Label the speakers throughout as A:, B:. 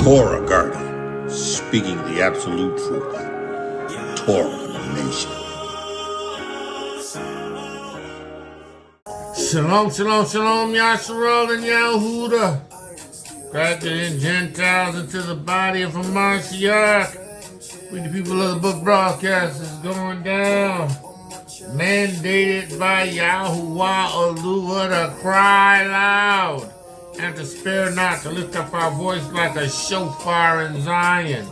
A: Torah guardian, speaking the absolute truth. Torah nation.
B: Shalom, shalom, shalom, Yasharal and Yahuda. Grafted in Gentiles into the body of Hamashiach. We the people of the book broadcast is going down. Mandated by Yahuwah Oluwa to cry loud and to spare not, to lift up our voice like a shofar in Zion.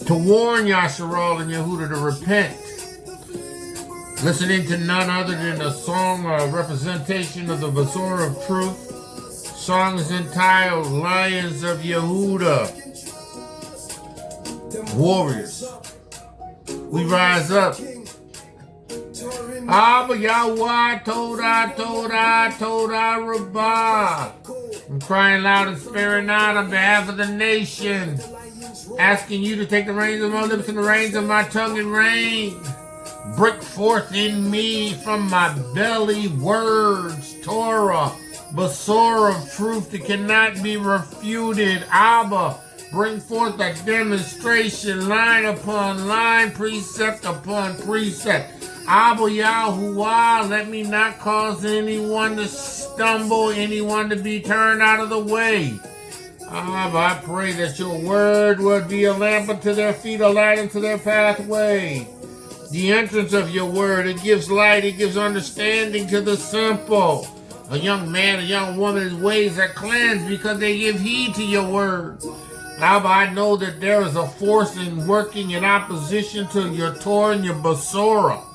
B: To warn Yasharal and Yehuda to repent. Listening to none other than a song or a representation of the Basora of Truth. Song is entitled Lions of Yehuda. Warriors, we rise up. Abba Yahweh, Todah, Rabbah. I'm crying loud and sparing not on behalf of the nation. Asking you to take the reins of my lips and the reins of my tongue and reign. Break forth in me from my belly words, Torah, Basora of truth that cannot be refuted. Abba, bring forth a demonstration, line upon line, precept upon precept. Abba Yahuwah, let me not cause anyone to stumble, anyone to be turned out of the way. Abba, I pray that your word would be a lamp unto their feet, a light unto their pathway. The entrance of your word, it gives light, it gives understanding to the simple. A young man, a young woman's ways are cleansed because they give heed to your word. Abba, I know that there is a force in working in opposition to your Torah and your Basora.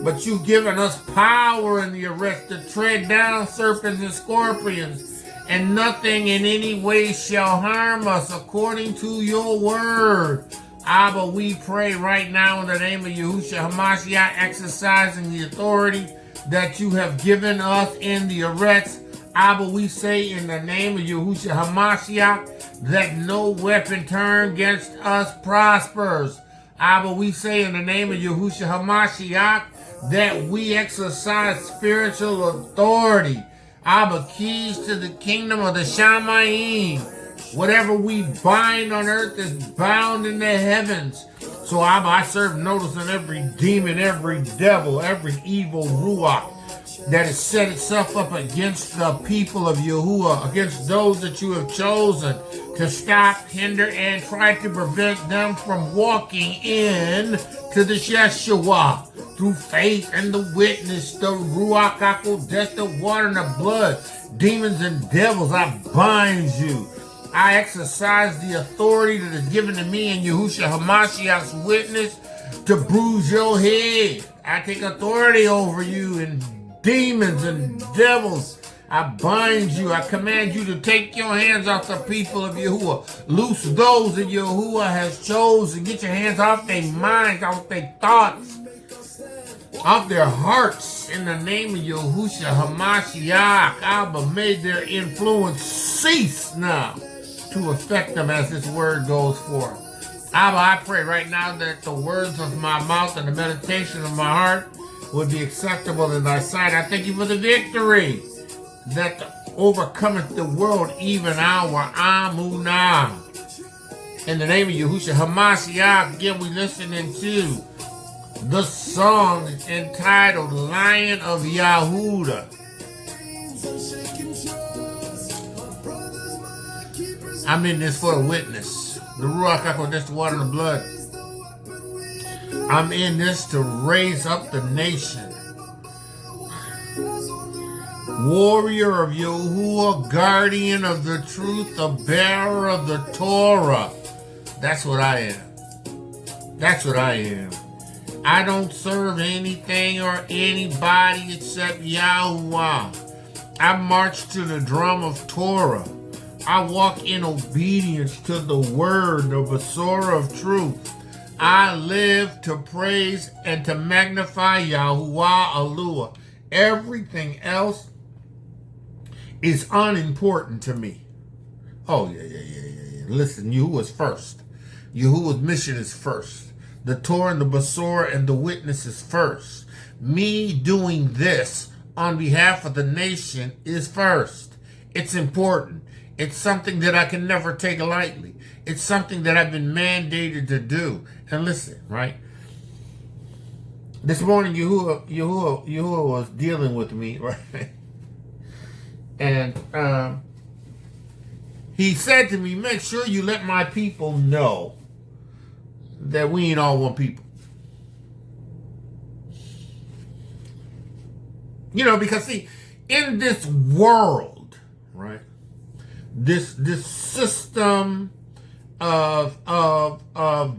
B: But you've given us power in the arrest to tread down serpents and scorpions, and nothing in any way shall harm us according to your word. Abba, we pray right now in the name of Yahushua HaMashiach, exercising the authority that you have given us in the arrest. Abba, we say in the name of Yahushua HaMashiach that no weapon turned against us prospers. Abba, we say in the name of Yahushua HaMashiach that we exercise spiritual authority. Abba, keys to the kingdom of the Shamayim. Whatever we bind on earth is bound in the heavens. So Abba, I serve notice on every demon, every devil, every evil ruach that has set itself up against the people of Yahuwah, against those that you have chosen to stop, hinder, and try to prevent them from walking in to the Yeshua through faith and the witness, the Ruach HaKodesh, the water and the blood. Demons and devils, I bind you. I exercise the authority that is given to me in Yahushua HaMashiach's witness to bruise your head. I take authority over you, and demons and devils, I bind you. I command you to take your hands off the people of Yahuwah. Loose those that Yahuwah has chosen. Get your hands off their minds, off their thoughts, off their hearts. In the name of Yahushua HaMashiach, Abba, may their influence cease now to affect them as this word goes forth. Abba, I pray right now that the words of my mouth and the meditation of my heart would be acceptable in thy sight. I thank you for the victory that overcometh the world, even our Amunah. In the name of Yahushua HaMashiach, again we listening to the song entitled Lion of Yehuda. I'm in this for a witness. The Ruach HaKodesh, the water and the blood. I'm in this to raise up the nation. Warrior of Yahuwah, guardian of the truth, the bearer of the Torah. That's what I am. That's what I am. I don't serve anything or anybody except Yahuwah. I march to the drum of Torah. I walk in obedience to the word, the Basora of truth. I live to praise and to magnify Yahuwah Oluwa. Everything else is unimportant to me. Oh, yeah. Listen, Yahuwah's first. Yahuwah's mission is first. The Torah and the Basora and the witness is first. Me doing this on behalf of the nation is first. It's important. It's something that I can never take lightly. It's something that I've been mandated to do. And listen, right? This morning, Yahuwah was dealing with me, right? And he said to me, make sure you let my people know that we ain't all one people. You know, because see, in this world, right, this system of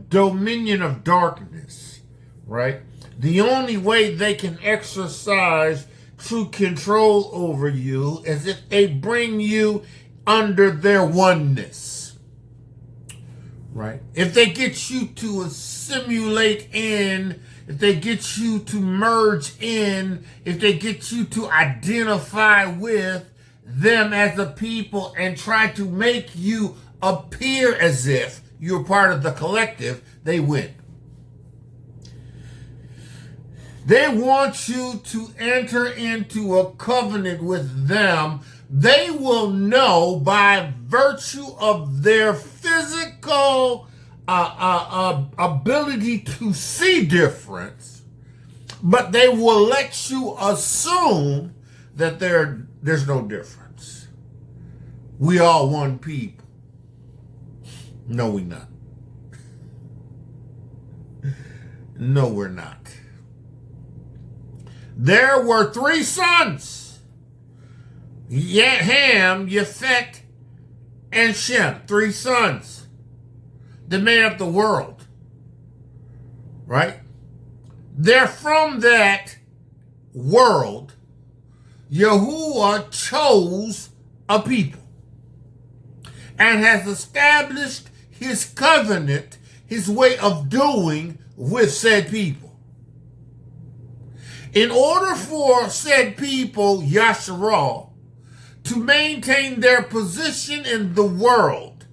B: dominion of darkness, right, the only way they can exercise true control over you is if they bring you under their oneness, right? If they get you to assimilate in, if they get you to merge in, if they get you to identify with them as a people and try to make you appear as if you're part of the collective, they win. They want you to enter into a covenant with them. They will know by virtue of their physical ability to see difference, but they will let you assume that there's no difference. We all one people. No, we're not. No, we're not. There were 3 sons, Ham, Yafet, and Shem. 3 sons that made up the world, right? They're from that world. Yahuwah chose a people and has established his covenant, his way of doing with said people. In order for said people, Yasharal, to maintain their position in the world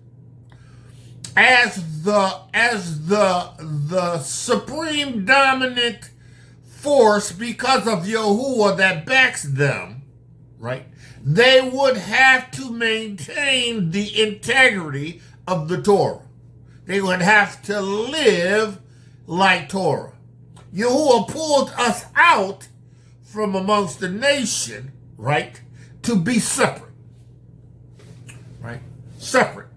B: as the supreme dominant force because of Yahuwah that backs them, right? They would have to maintain the integrity of the Torah. They would have to live like Torah. Yahuwah pulled us out from amongst the nation, right, to be separate, right? Separate.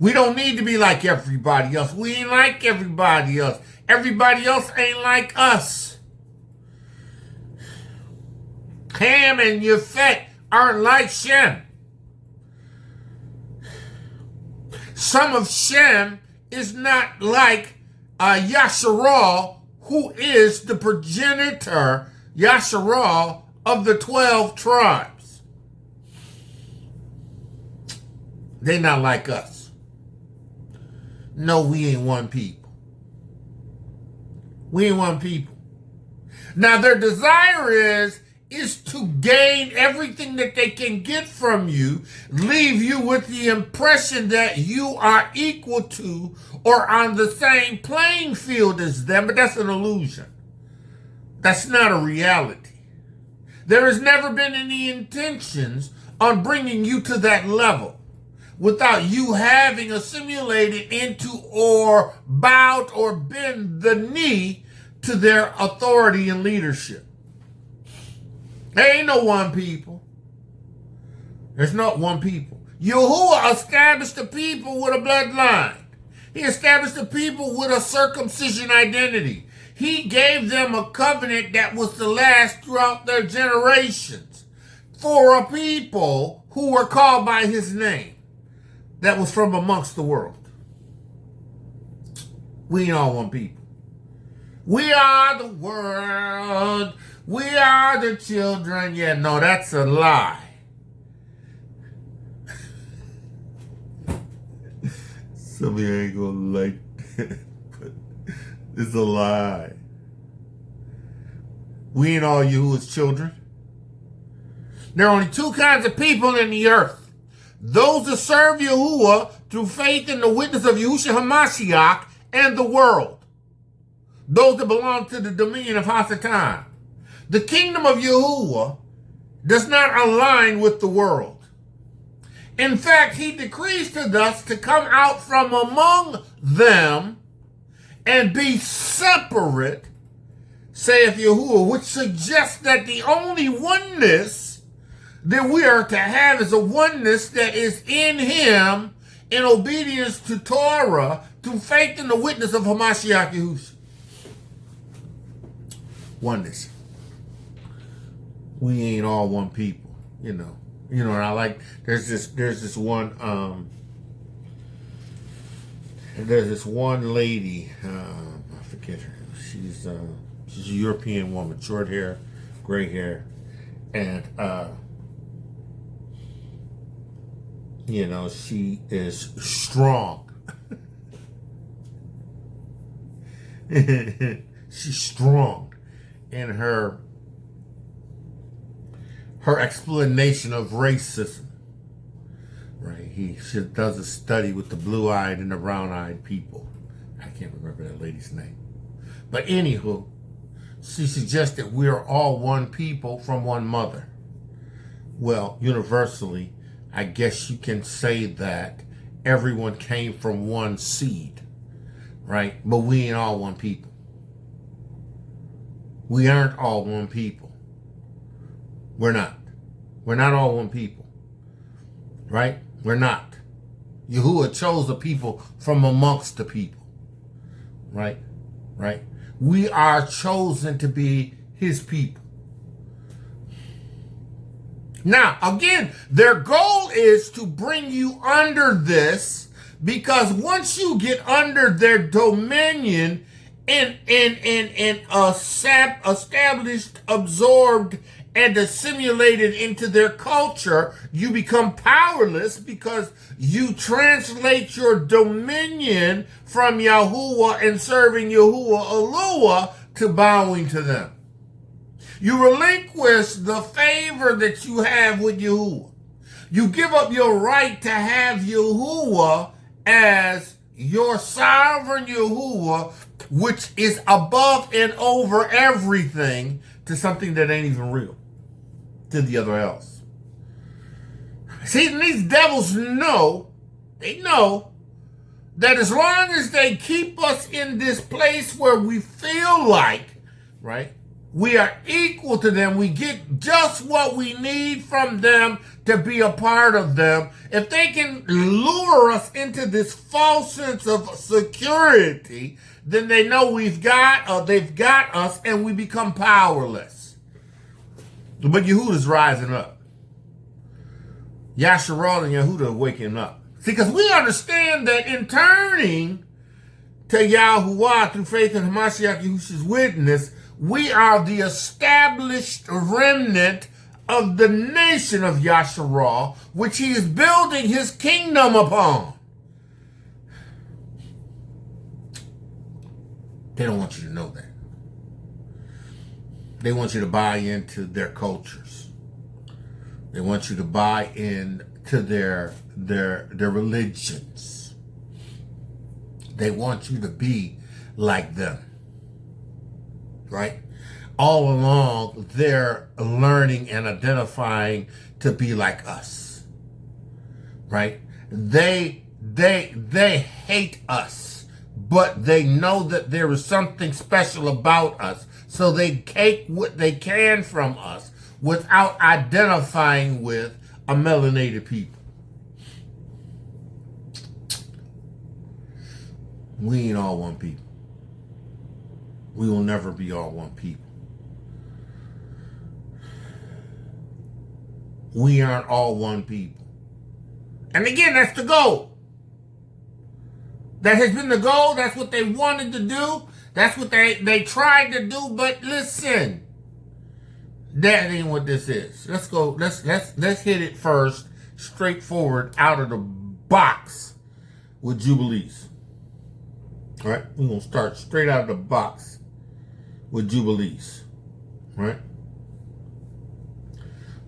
B: We don't need to be like everybody else. We ain't like everybody else. Everybody else ain't like us. Ham and Yafet aren't like Shem. Some of Shem is not like Yasharal, who is the progenitor, Yasharal, of the 12 tribes. They not like us. No, we ain't one people. We ain't one people. Now, their desire is to gain everything that they can get from you, leave you with the impression that you are equal to or on the same playing field as them, but that's an illusion. That's not a reality. There has never been any intentions on bringing you to that level without you having assimilated into or bowed or bend the knee to their authority and leadership. There ain't no one people. There's not one people. Yahuwah established the people with a bloodline. He established the people with a circumcision identity. He gave them a covenant that was to last throughout their generations for a people who were called by his name that was from amongst the world. We ain't all one people. We are the world. We are the children. Yeah, no, that's a lie. Some of you ain't gonna like that, but it's a lie. We ain't all Yahuwah's children. There are only 2 kinds of people in the earth. Those that serve Yahuwah through faith in the witness of Yahushua HaMashiach and the world. Those that belong to the dominion of Hasatan. The kingdom of Yahuwah does not align with the world. In fact, he decrees to us to come out from among them and be separate, saith Yahuwah, which suggests that the only oneness that we are to have is a oneness that is in him in obedience to Torah, through faith in the witness of Hamashiach Yahushua. Oneness. We ain't all one people, you know. You know, and I like, there's this one lady, I forget her. She's a European woman, short hair, gray hair, and you know, she is strong. She's strong in her explanation of racism. Right? She does a study with the blue-eyed and the brown-eyed people. I can't remember that lady's name. But anywho, she suggests that we are all one people from one mother. Well, universally, I guess you can say that everyone came from one seed, right? But we ain't all one people. We aren't all one people. We're not. We're not all one people, right? We're not. Yahuwah chose the people from amongst the people, right? Right? We are chosen to be his people. Now, again, their goal is to bring you under this, because once you get under their dominion and established, absorbed, and assimilated into their culture, you become powerless because you translate your dominion from Yahuwah and serving Yahuwah Elohiym to bowing to them. You relinquish the favor that you have with Yahuwah. You give up your right to have Yahuwah as your sovereign Yahuwah, which is above and over everything, to something that ain't even real, to the other else. See, these devils know, they know that as long as they keep us in this place where we feel like, right, we are equal to them, we get just what we need from them to be a part of them. If they can lure us into this false sense of security, then they know they've got us, and we become powerless. But Yehuda's rising up. Yasharal and Yehuda are waking up. See, because we understand that in turning to Yahuwah through faith in Hamashiach Yahushua's witness, we are the established remnant of the nation of Yasharal, which he is building his kingdom upon. They don't want you to know that. They want you to buy into their cultures. They want you to buy into their religions. They want you to be like them. Right? All along, they're learning and identifying to be like us. Right? They hate us, but they know that there is something special about us. So they take what they can from us without identifying with a melanated people. We ain't all one people. We will never be all one people. We aren't all one people. And again, that's the goal. That has been the goal. That's what they wanted to do. That's what they tried to do. But listen, that ain't what this is. Let's go. Let's hit it first, straightforward, out of the box with Jubilees. All right, we're gonna start straight out of the box with Jubilees. Right?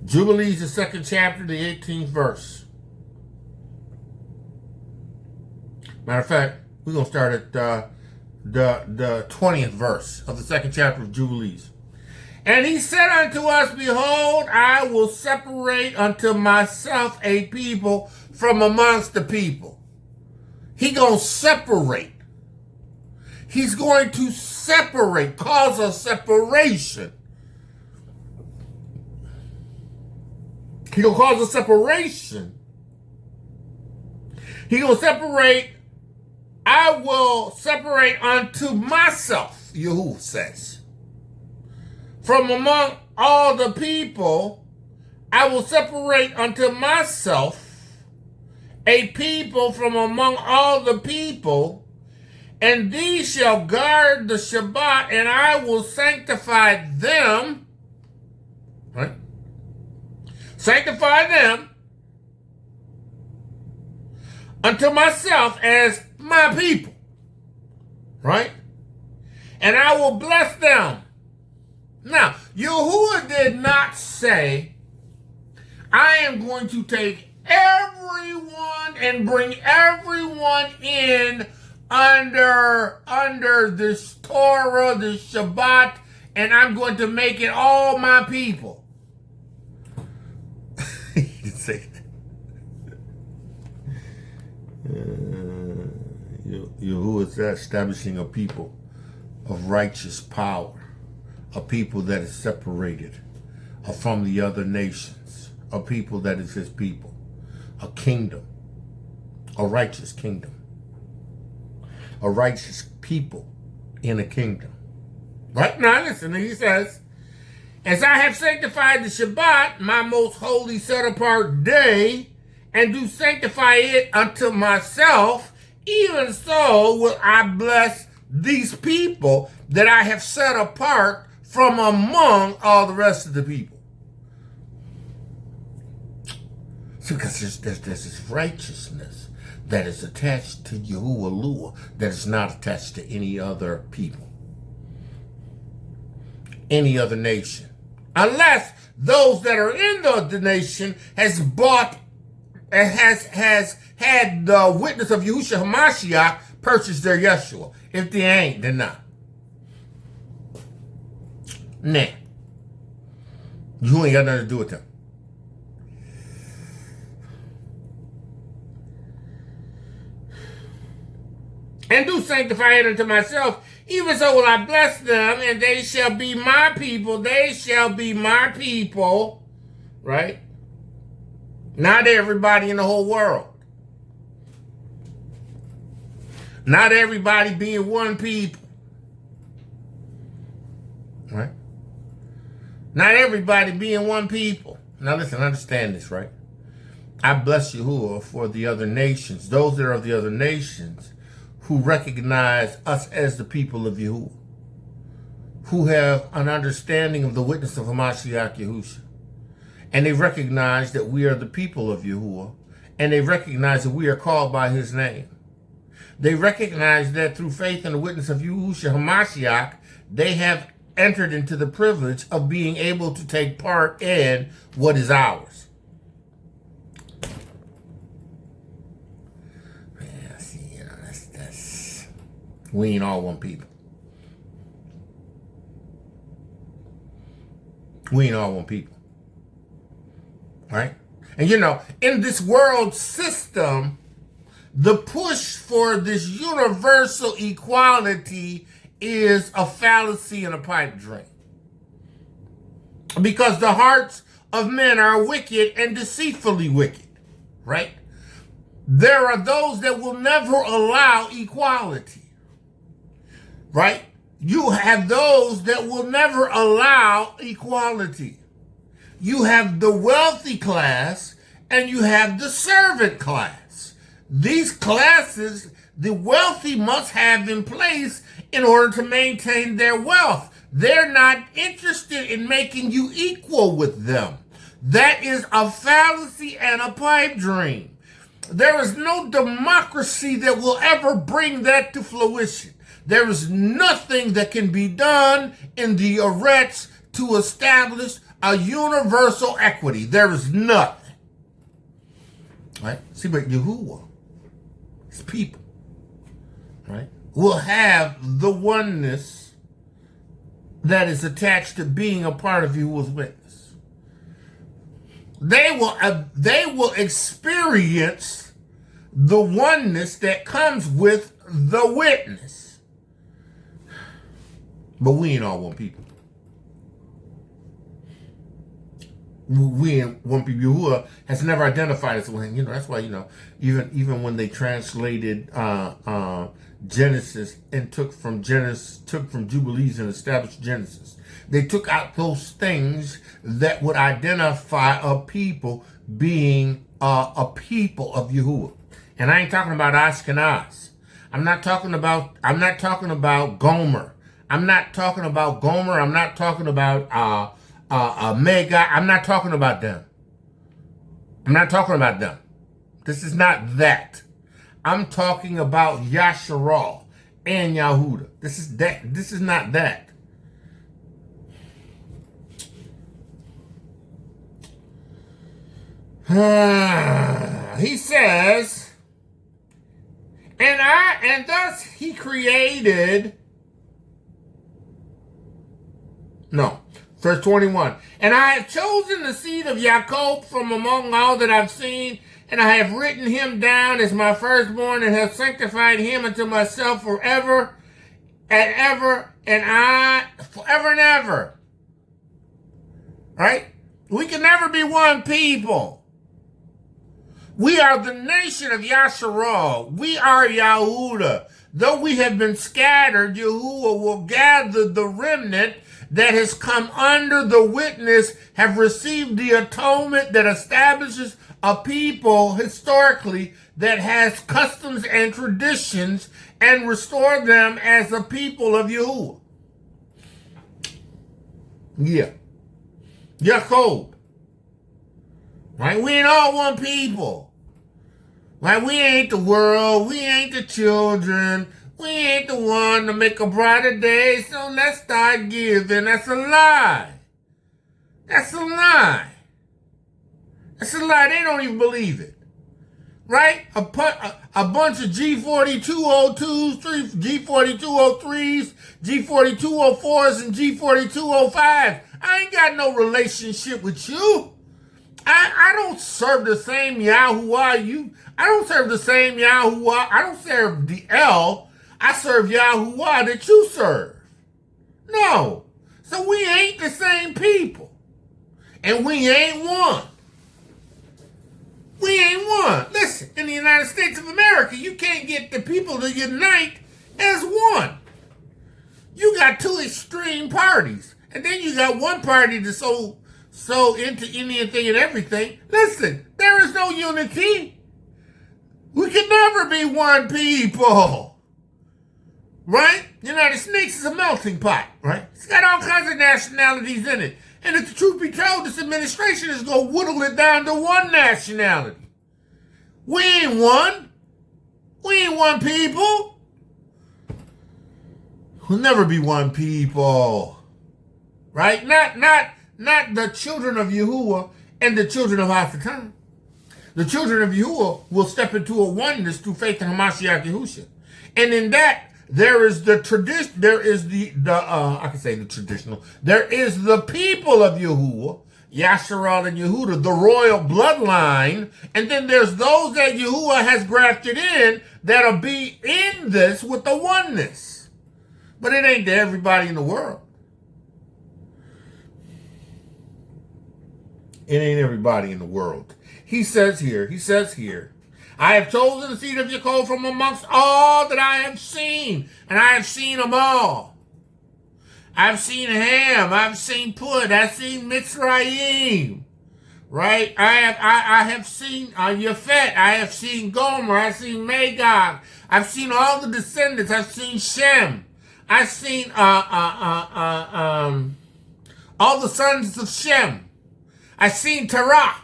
B: Jubilees, the 2nd chapter, the 18th verse. Matter of fact, we're going to start at the 20th verse of the 2nd chapter of Jubilees. And he said unto us, behold, I will separate unto myself a people from amongst the people. He gonna separate. He's going to separate, cause a separation. He gonna cause a separation. He gonna separate. I will separate unto myself, Yahuwah says. From among all the people, I will separate unto myself a people from among all the people, and these shall guard the Shabbat, and I will sanctify them. Right? Sanctify them unto myself as my people. Right? And I will bless them. Now, Yahuwah did not say, I am going to take everyone and bring everyone in under this Torah, this Shabbat, and I'm going to make it all my people. He didn't say that. Yahuwah is establishing a people of righteous power, a people that is separated from the other nations, a people that is his people, a kingdom, a righteous kingdom, a righteous people in a kingdom. Right now, listen, he says, as I have sanctified the Shabbat, my most holy set apart day, and do sanctify it unto myself, even so will I bless these people that I have set apart from among all the rest of the people. See, because there's this righteousness that is attached to Yovheliym that is not attached to any other people, any other nation. Unless those that are in the nation has bought and has had the witness of Yahushua HaMashiach purchase their Yeshua. If they ain't, then not. Nah. You ain't got nothing to do with them. And do sanctify it unto myself, even so will I bless them, and they shall be my people. They shall be my people, right? Not everybody in the whole world. Not everybody being one people, right? Not everybody being one people. Now listen, understand this, right? I bless Yahuwah for the other nations, those that are of the other nations, who recognize us as the people of Yahuwah, who have an understanding of the witness of Hamashiach Yahusha, and they recognize that we are the people of Yahuwah, and they recognize that we are called by his name. They recognize that through faith in the witness of Yahushua HaMashiach, they have entered into the privilege of being able to take part in what is ours. Yeah, see, that's we ain't all one people. We ain't all one people. Right? And in this world system, the push for this universal equality is a fallacy and a pipe dream. Because the hearts of men are wicked and deceitfully wicked, right? There are those that will never allow equality, right? You have those that will never allow equality. You have the wealthy class and you have the servant class. These classes, the wealthy must have in place in order to maintain their wealth. They're not interested in making you equal with them. That is a fallacy and a pipe dream. There is no democracy that will ever bring that to fruition. There is nothing that can be done in the Eretz to establish a universal equity. There is nothing. Right? See, but Yahuwah, his people, right, will have the oneness that is attached to being a part of Yahuwah's witness. They will experience the oneness that comes with the witness. But we ain't all one people. We ain't one people. Yahuwah has never identified as one. That's why, even when they translated Genesis and took from Jubilees and established Genesis, they took out those things that would identify a people being a people of Yahuwah. And I ain't talking about Ashkenaz. I'm not talking about Gomer. I'm not talking about Gomer. I'm not talking about Mega. I'm not talking about them. I'm not talking about them. This is not that. I'm talking about Yasharal and Yahuda. This is that. This is not that. He says, and thus he created. No. Verse 21. And I have chosen the seed of Jacob from among all that I've seen, and I have written him down as my firstborn, and have sanctified him unto myself forever and ever, and I forever and ever. Right? We can never be one people. We are the nation of Yasharal. We are Yahuda. Though we have been scattered, Yahuwah will gather the remnant that has come under the witness, have received the atonement that establishes a people historically that has customs and traditions, and restore them as a people of Yahuwah. Yeah. Jacob. Right? We ain't all one people. Right? We ain't the world. We ain't the children. We ain't the one to make a brighter day, so let's start giving. That's a lie. That's a lie. That's a lie. They don't even believe it. Right? A bunch of G4202s, G4203s, G4204s, and G4205s. I ain't got no relationship with you. I don't serve the same Yahuwah I don't serve the same Yahuwah. I don't serve the El. I serve Yahuwah that you serve. No. So we ain't the same people. And we ain't one. We ain't one. Listen, in the United States of America, you can't get the people to unite as one. You got two extreme parties. And then you got one party that's so into anything and everything. Listen, there is no unity. We can never be one people. Right? United States is a melting pot, right? It's got all kinds of nationalities in it. And if the truth be told, this administration is going to whittle it down to one nationality. We ain't one. We ain't one people. We'll never be one people. Right? Not the children of Yahuwah and the children of Hasatan. The children of Yahuwah will step into a oneness through faith in Hamashiach Yahusha. And in that, there is the tradition, there is I can say the traditional, there is the people of Yahuwah, Yasharal and Yehuda, the royal bloodline, and then there's those that Yahuwah has grafted in that'll be in this with the oneness. But it ain't to everybody in the world. It ain't everybody in the world. He says here, I have chosen the seed of Jacob from amongst all that I have seen, and I have seen them all. I've seen Ham, I've seen Put, I've seen Mitzrayim, right? I have seen Yafet, I have seen Gomer, I've seen Magog, I've seen all the descendants, I've seen Shem, I've seen all the sons of Shem. I've seen Terah,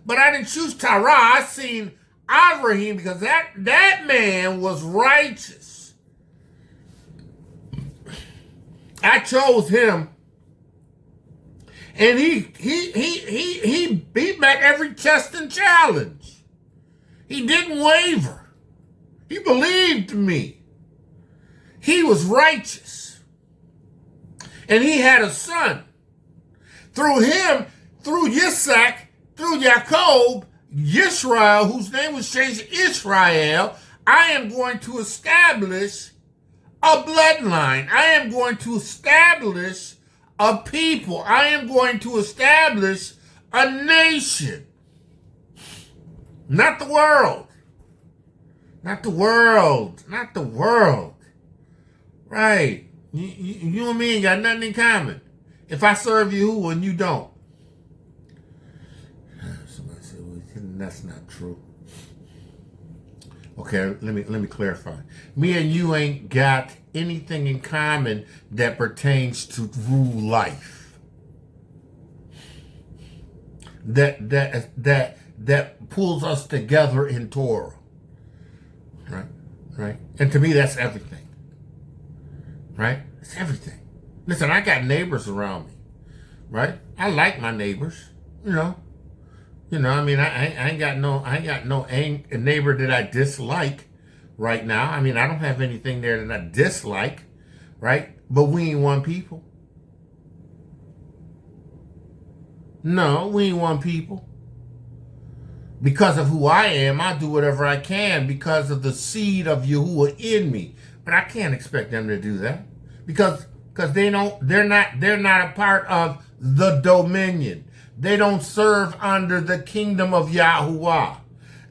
B: but I didn't choose Terah. I seen Yovheliym because that man was righteous. I chose him, and he met every test and challenge. He didn't waver. He believed me. He was righteous. And he had a son. Through him, through Yitzhak, through Jacob, Yisrael, whose name was changed to Israel, I am going to establish a bloodline. I am going to establish a people. I am going to establish a nation. Not the world. Not the world. Not the world. Right. You and me ain't got nothing in common. If I serve you and you don't. Somebody said, well, that's not true. Okay, let me clarify. Me and you ain't got anything in common that pertains to rule life. That pulls us together in Torah. Right? And to me, that's everything. Right? It's everything. Listen, I got neighbors around me. Right? I like my neighbors. I mean, I ain't got no neighbor that I dislike right now. I mean, I don't have anything there that I dislike, right? But we ain't one people. No, we ain't one people. Because of who I am, I do whatever I can because of the seed of Yahuwah in me. But I can't expect them to do that because they're not a part of the dominion. They don't serve under the kingdom of Yahuwah.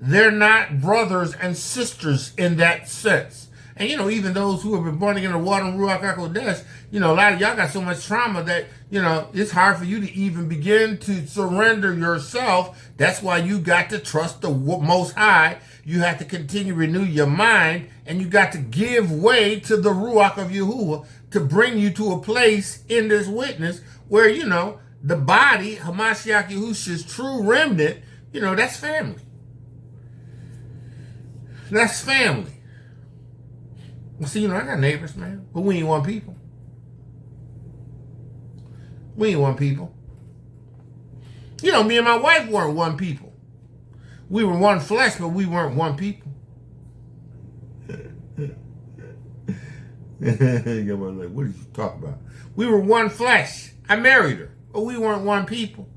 B: They're not brothers and sisters in that sense. And, even those who have been born again in the water and Ruach HaKodesh, a lot of y'all got so much trauma that, it's hard for you to even begin to surrender yourself. That's why you got to trust the Most High. You have to continue to renew your mind, and you got to give way to the Ruach of Yahuwah to bring you to a place in this witness where, the body, Hamashiach Yahushua's true remnant, that's family. That's family. See, I got neighbors, man, but we ain't one people. We ain't one people. Me and my wife weren't one people. We were one flesh, but we weren't one people. Like, what did you talk about? We were one flesh. I married her, but we weren't one people.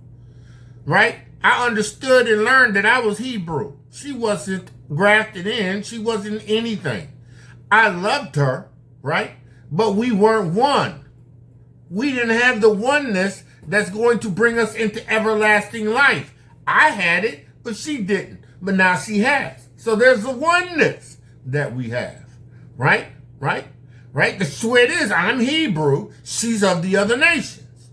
B: Right? I understood and learned that I was Hebrew. She wasn't grafted in. She wasn't anything. I loved her, right? But we weren't one. We didn't have the oneness that's going to bring us into everlasting life. I had it, but she didn't. But now she has. So there's the oneness that we have, right? Right? The way it is, I'm Hebrew. She's of the other nations.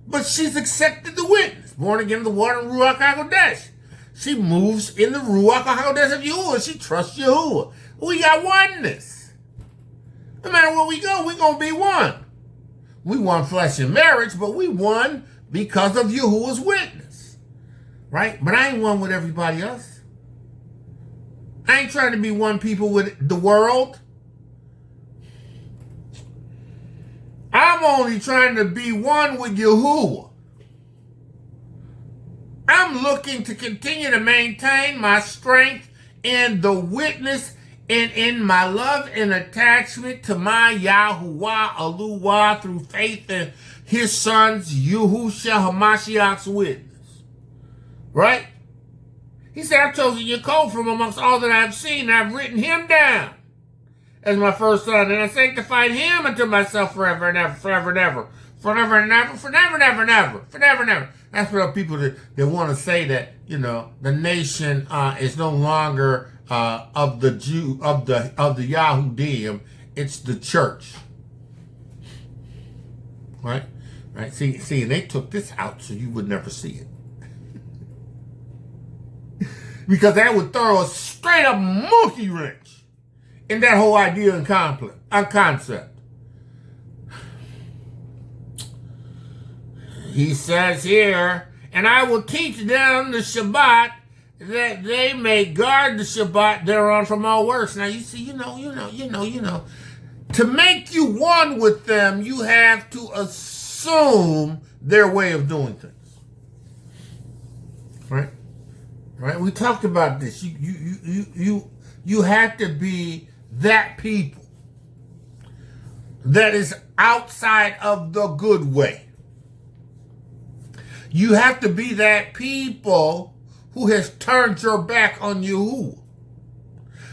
B: But she's accepted the witness. Born again in the water and Ruach HaKodesh. She moves in the Ruach HaKodesh of Yahuwah. She trusts Yahuwah. We got oneness. No matter where we go, we're going to be one. We one flesh in marriage, but we one because of Yahuwah's witness. Right? But I ain't one with everybody else. I ain't trying to be one people with the world. I'm only trying to be one with Yahuwah. I'm looking to continue to maintain my strength in the witness and in my love and attachment to my Yahuwah Aluwah through faith in his son's Yahushua Hamashiach's witness. Right? He said, I've chosen Yaakov from amongst all that I've seen, and I've written him down as my first son, and I sanctified him unto myself forever and ever, forever and ever, forever and ever, forever and ever and ever, forever and ever. That's for people that want to say that, the nation is no longer of the Yovheliym. It's the church. Right? See, and they took this out so you would never see it. Because that would throw a straight up monkey wrench in that whole idea and concept. He says here, and I will teach them the Shabbat that they may guard the Shabbat thereon from all works. Now you see, to make you one with them, you have to assume their way of doing things. Right? We talked about this. You have to be that people that is outside of the good way. You have to be that people who has turned your back on Yahuwah.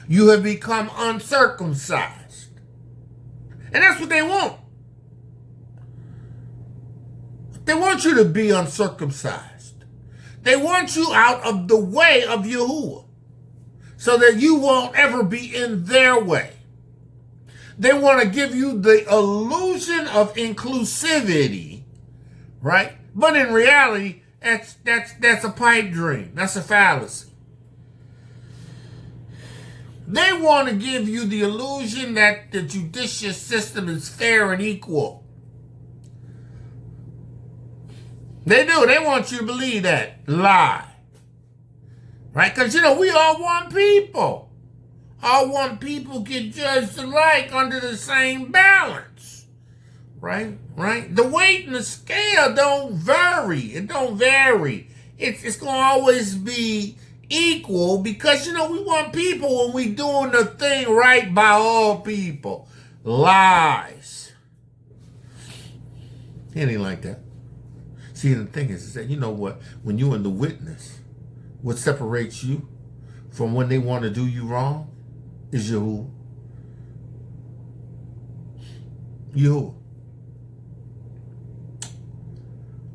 B: You have become uncircumcised. And that's what they want. They want you to be uncircumcised. They want you out of the way of Yahuwah so that you won't ever be in their way. They want to give you the illusion of inclusivity, right? But in reality, that's a pipe dream. That's a fallacy. They want to give you the illusion that the judicial system is fair and equal. They do. They want you to believe that lie. Right? Because, we all one people. All one people get judged alike under the same balance. Right? Right? The weight and the scale don't vary. It don't vary. It's going to always be equal because, we want people when we doing the thing right by all people. Lies. It ain't like that. See, the thing is that, when you're in the witness, what separates you from when they want to do you wrong is Yahuwah. Yahuwah.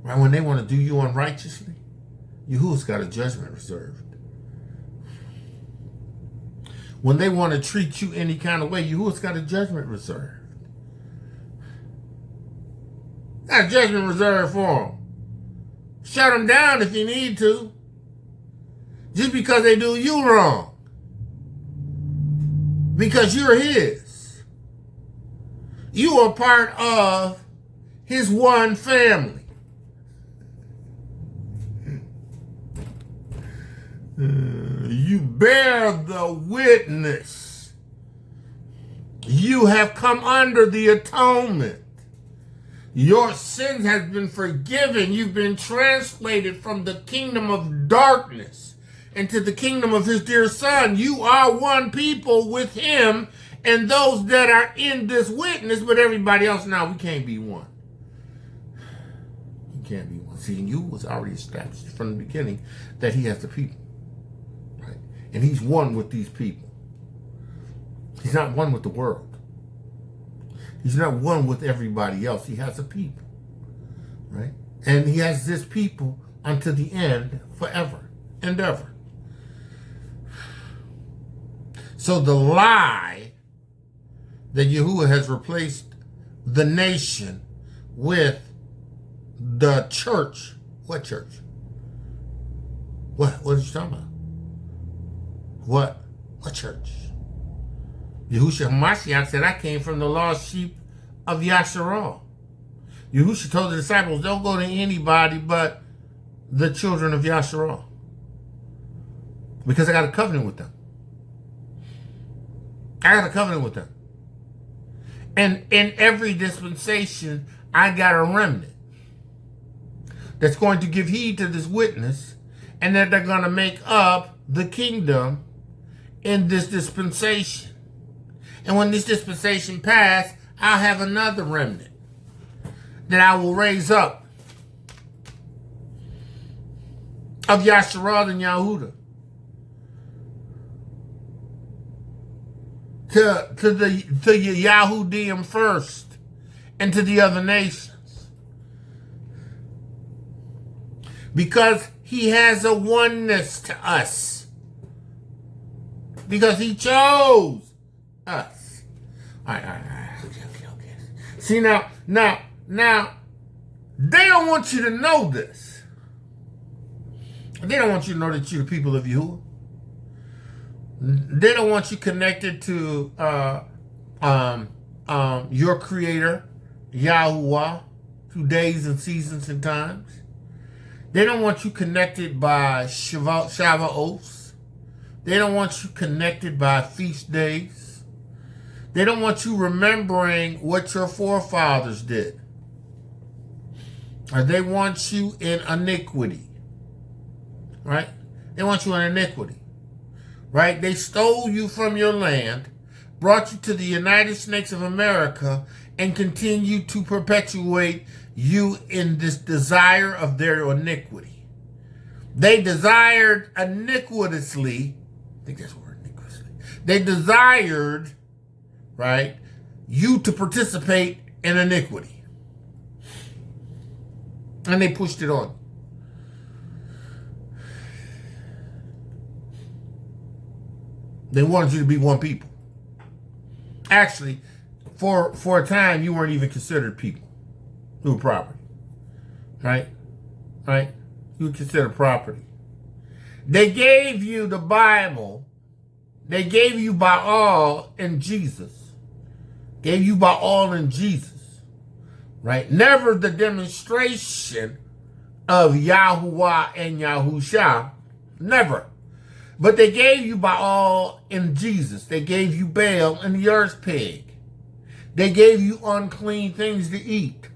B: Right? When they want to do you unrighteously, Yahuwah's got a judgment reserved. When they want to treat you any kind of way, Yahuwah's got a judgment reserved. Got a judgment reserved for them. Shut them down if you need to. Just because they do you wrong. Because you're his. You are part of his one family. You bear the witness. You have come under the atonement. Your sin has been forgiven. You've been translated from the kingdom of darkness into the kingdom of his dear son. You are one people with him and those that are in this witness, but everybody else now, we can't be one. You can't be one. See, and you was already established from the beginning that he has the people. Right? And he's one with these people. He's not one with the world. He's not one with everybody else. He has a people, right? And he has this people unto the end, forever and ever. So the lie that Yahuwah has replaced the nation with the church. What church? What are you talking about? What church? Yahushua Hamashiach said, I came from the lost sheep of Yasharal. Yahushua told the disciples, don't go to anybody but the children of Yasharal. Because I got a covenant with them. I got a covenant with them. And in every dispensation, I got a remnant that's going to give heed to this witness and that they're going to make up the kingdom in this dispensation. And when this dispensation pass, I'll have another remnant that I will raise up of Yasharal and Yahudah to the Yovheliym first and to the other nations. Because he has a oneness to us. Because he chose us. All right. Okay. See, now, they don't want you to know this. They don't want you to know that you're the people of Yahuwah. They don't want you connected to your creator, Yahuwah, through days and seasons and times. They don't want you connected by Shabbath. They don't want you connected by feast days. They don't want you remembering what your forefathers did. Or they want you in iniquity. Right? They want you in iniquity. Right? They stole you from your land, brought you to the United States of America, and continue to perpetuate you in this desire of their iniquity. They desired iniquitously, I think that's the word, iniquitously. They desired, right, you to participate in iniquity. And they pushed it on. They wanted you to be one people. Actually, for a time, you weren't even considered people. You were property. Right? Right? You were considered property. They gave you the Bible. They gave you by all in Jesus. Gave you by all in Jesus. Right? Never the demonstration of Yahuwah and Yahusha. Never. But they gave you by all in Jesus. They gave you Baal and the earth pig. They gave you unclean things to eat.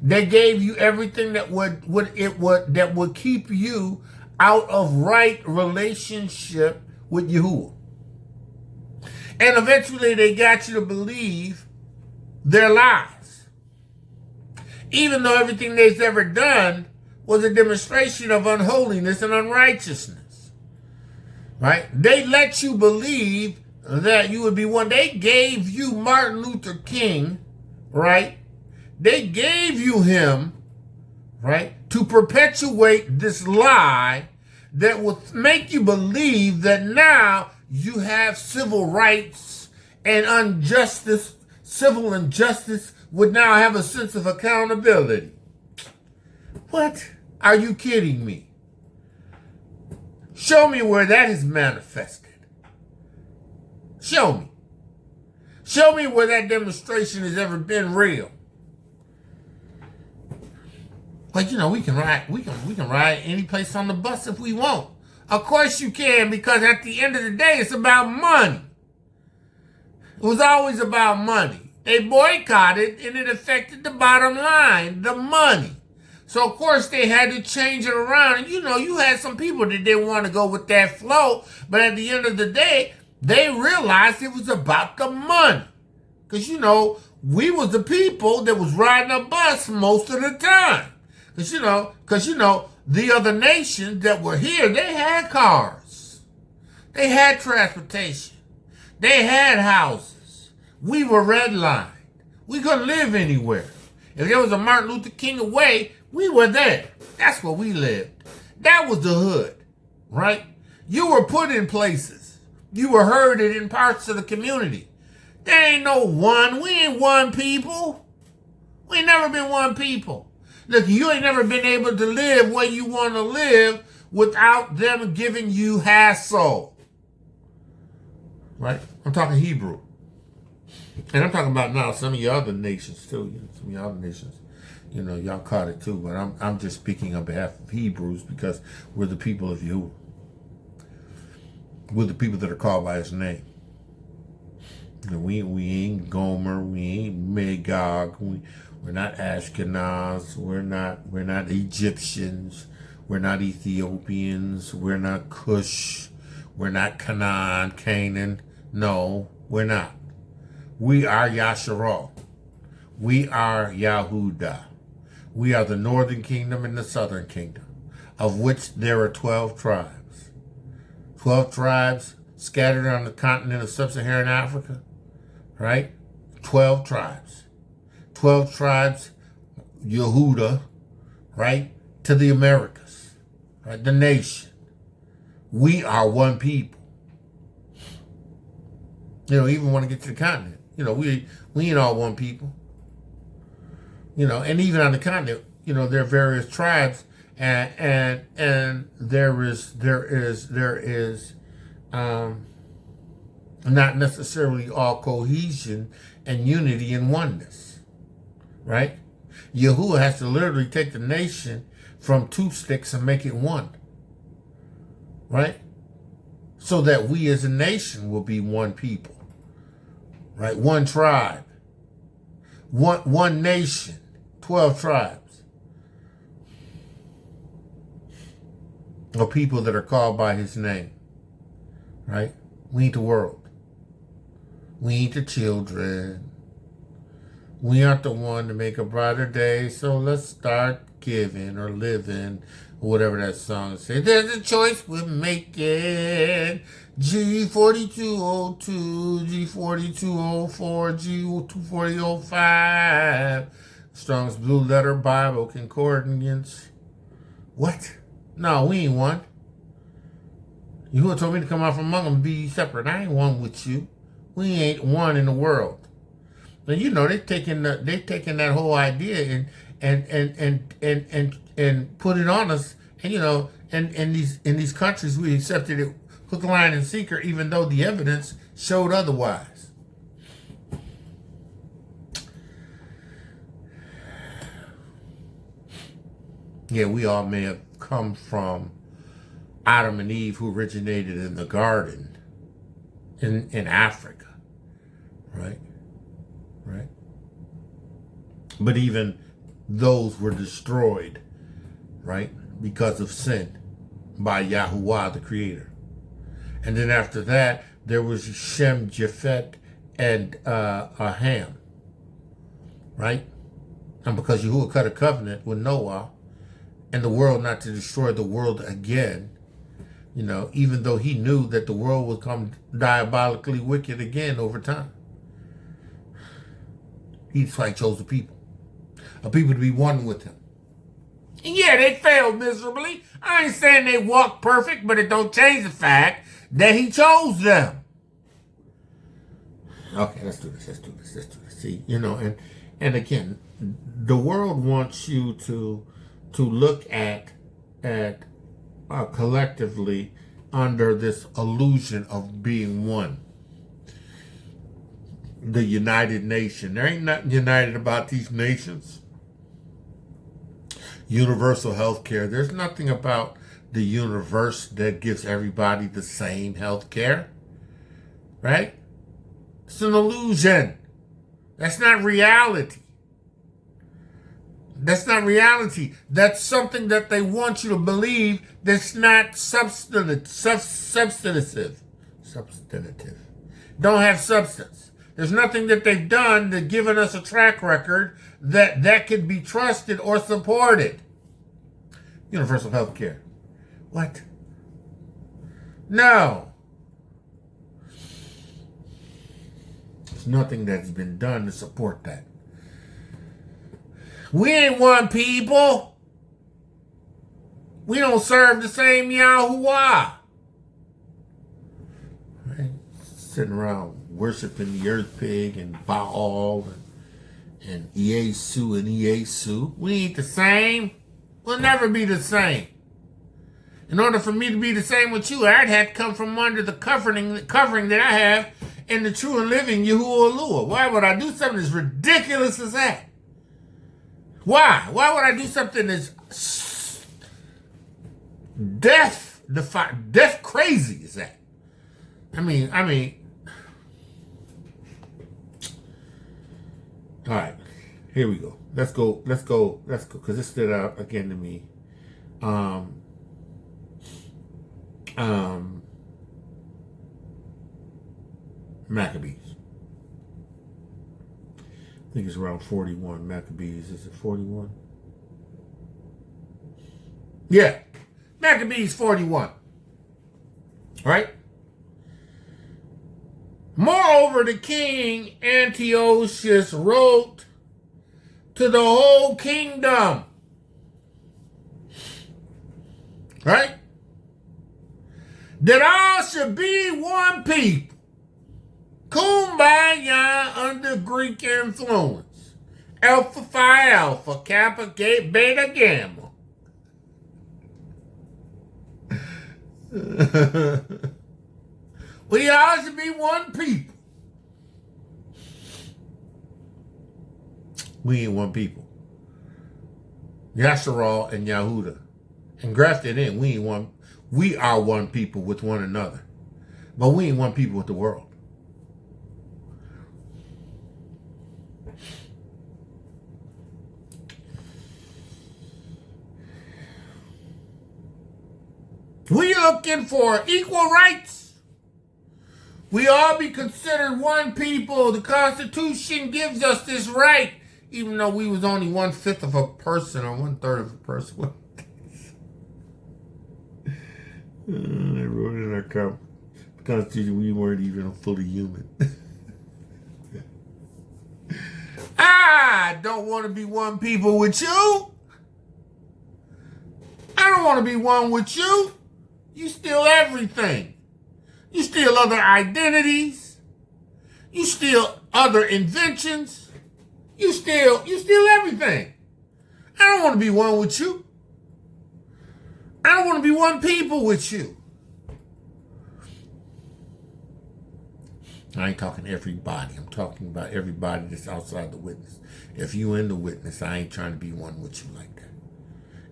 B: They gave you everything that would keep you out of right relationship with Yahuwah. And eventually they got you to believe their lies. Even though everything they've ever done was a demonstration of unholiness and unrighteousness. Right? They let you believe that you would be one. They gave you Martin Luther King, right? They gave you him, right, to perpetuate this lie that will make you believe that now you have civil rights and injustice, civil injustice would now have a sense of accountability. What? Are you kidding me? Show me where that is manifested. Show me. Show me where that demonstration has ever been real. But we can ride any place on the bus if we want. Of course you can, because at the end of the day, it's about money. It was always about money. They boycotted and it affected the bottom line, the money. So, of course, they had to change it around. And, you had some people that didn't want to go with that flow. But at the end of the day, they realized it was about the money. Because, we was the people that was riding a bus most of the time. Because, the other nations that were here, they had cars. They had transportation. They had houses. We were redlined. We couldn't live anywhere. If there was a Martin Luther King away, we were there. That's where we lived. That was the hood, right? You were put in places. You were herded in parts of the community. There ain't no one. We ain't one people. We ain't never been one people. Look, you ain't never been able to live where you want to live without them giving you hassle. Right? I'm talking Hebrew. And I'm talking about now some of your other nations too. Some of your other nations. Y'all caught it too, but I'm just speaking on behalf of Hebrews because we're the people of Yahuwah. We're the people that are called by his name. We ain't Gomer, we ain't Magog, we're not Ashkenaz, we're not Egyptians, we're not Ethiopians, we're not Cush, we're not Canaan. No, we're not. We are Yasharal. We are Yahudah. We are the northern kingdom and the southern kingdom, of which there are 12 tribes. 12 tribes scattered on the continent of sub-Saharan Africa, right? 12 tribes. 12 tribes, Yehuda, right? To the Americas, right? The nation. We are one people. Even want to get to the continent. We ain't all one people. And even on the continent, there are various tribes, and there is not necessarily all cohesion and unity and oneness, right? Yahuwah has to literally take the nation from two sticks and make it one, right? So that we as a nation will be one people, right? One tribe, one nation. 12 tribes of people that are called by his name, right? We ain't the world. We ain't the children. We aren't the one to make a brighter day, so let's start giving or living, or whatever that song says. There's a choice we're making. G4202, G4204, G24005. Strong's Blue Letter Bible Concordance. What? No, we ain't one. You told me to come out from among them and be separate. I ain't one with you. We ain't one in the world. And you know they've taken that whole idea and put it on us. And you know, and in these countries we accepted it hook, line, and sinker, even though the evidence showed otherwise. Yeah, we all may have come from Adam and Eve, who originated in the garden in Africa, right? Right? But even those were destroyed, right? Because of sin by Yahuwah, the Creator. And then after that, there was Shem, Japhet, and Ham, right? And because Yahuwah cut a covenant with Noah and the world not to destroy the world again, you know, even though he knew that the world would come diabolically wicked again over time. He's why he chose a people to be one with him. And yeah, they failed miserably. I ain't saying they walked perfect, but it don't change the fact that he chose them. Okay, let's do this. See, you know, and again, the world wants you to look at collectively under this illusion of being one. The United Nation. There ain't nothing united about these nations. Universal health care. There's nothing about the universe that gives everybody the same health care. Right? It's an illusion. That's not reality. That's not reality. That's something that they want you to believe that's not substantive. Don't have substance. There's nothing that they've done that's given us a track record that could be trusted or supported. Universal health care. What? No. There's nothing that's been done to support that. We ain't one people. We don't serve the same Yahuwah. Right? Sitting around worshiping the earth pig and Baal and Yesu and Yesu. We ain't the same. We'll never be the same. In order for me to be the same with you, I'd have to come from under the covering that I have in the true and living Yahuwah. Why would I do something as ridiculous as that? Why? Why would I do something as death crazy as that? I mean. All right, here we go. Let's go, because this stood out again to me. Maccabees. I think it's around 41. Maccabees, is it 41? Yeah, Maccabees 41. Right? Moreover, the king Antiochus wrote to the whole kingdom, right, that all should be one people, kumbaya under Greek influence, Alpha Phi Alpha, Kappa Beta Gamma. We all should be one people. We ain't one people. Yasharal and Yahuda. And grafted in, we ain't one. We are one people with one another. But we ain't one people with the world. We looking for equal rights. We all be considered one people. The Constitution gives us this right, even though we was only 1/5 of a person or 1/3 of a person. They wrote in our Constitution we weren't even fully human. I don't want to be one people with you. I don't want to be one with you. You steal everything. You steal other identities. You steal other inventions. You steal everything. I don't want to be one with you. I don't want to be one people with you. I ain't talking everybody. I'm talking about everybody that's outside the witness. If you in the witness, I ain't trying to be one with you like that.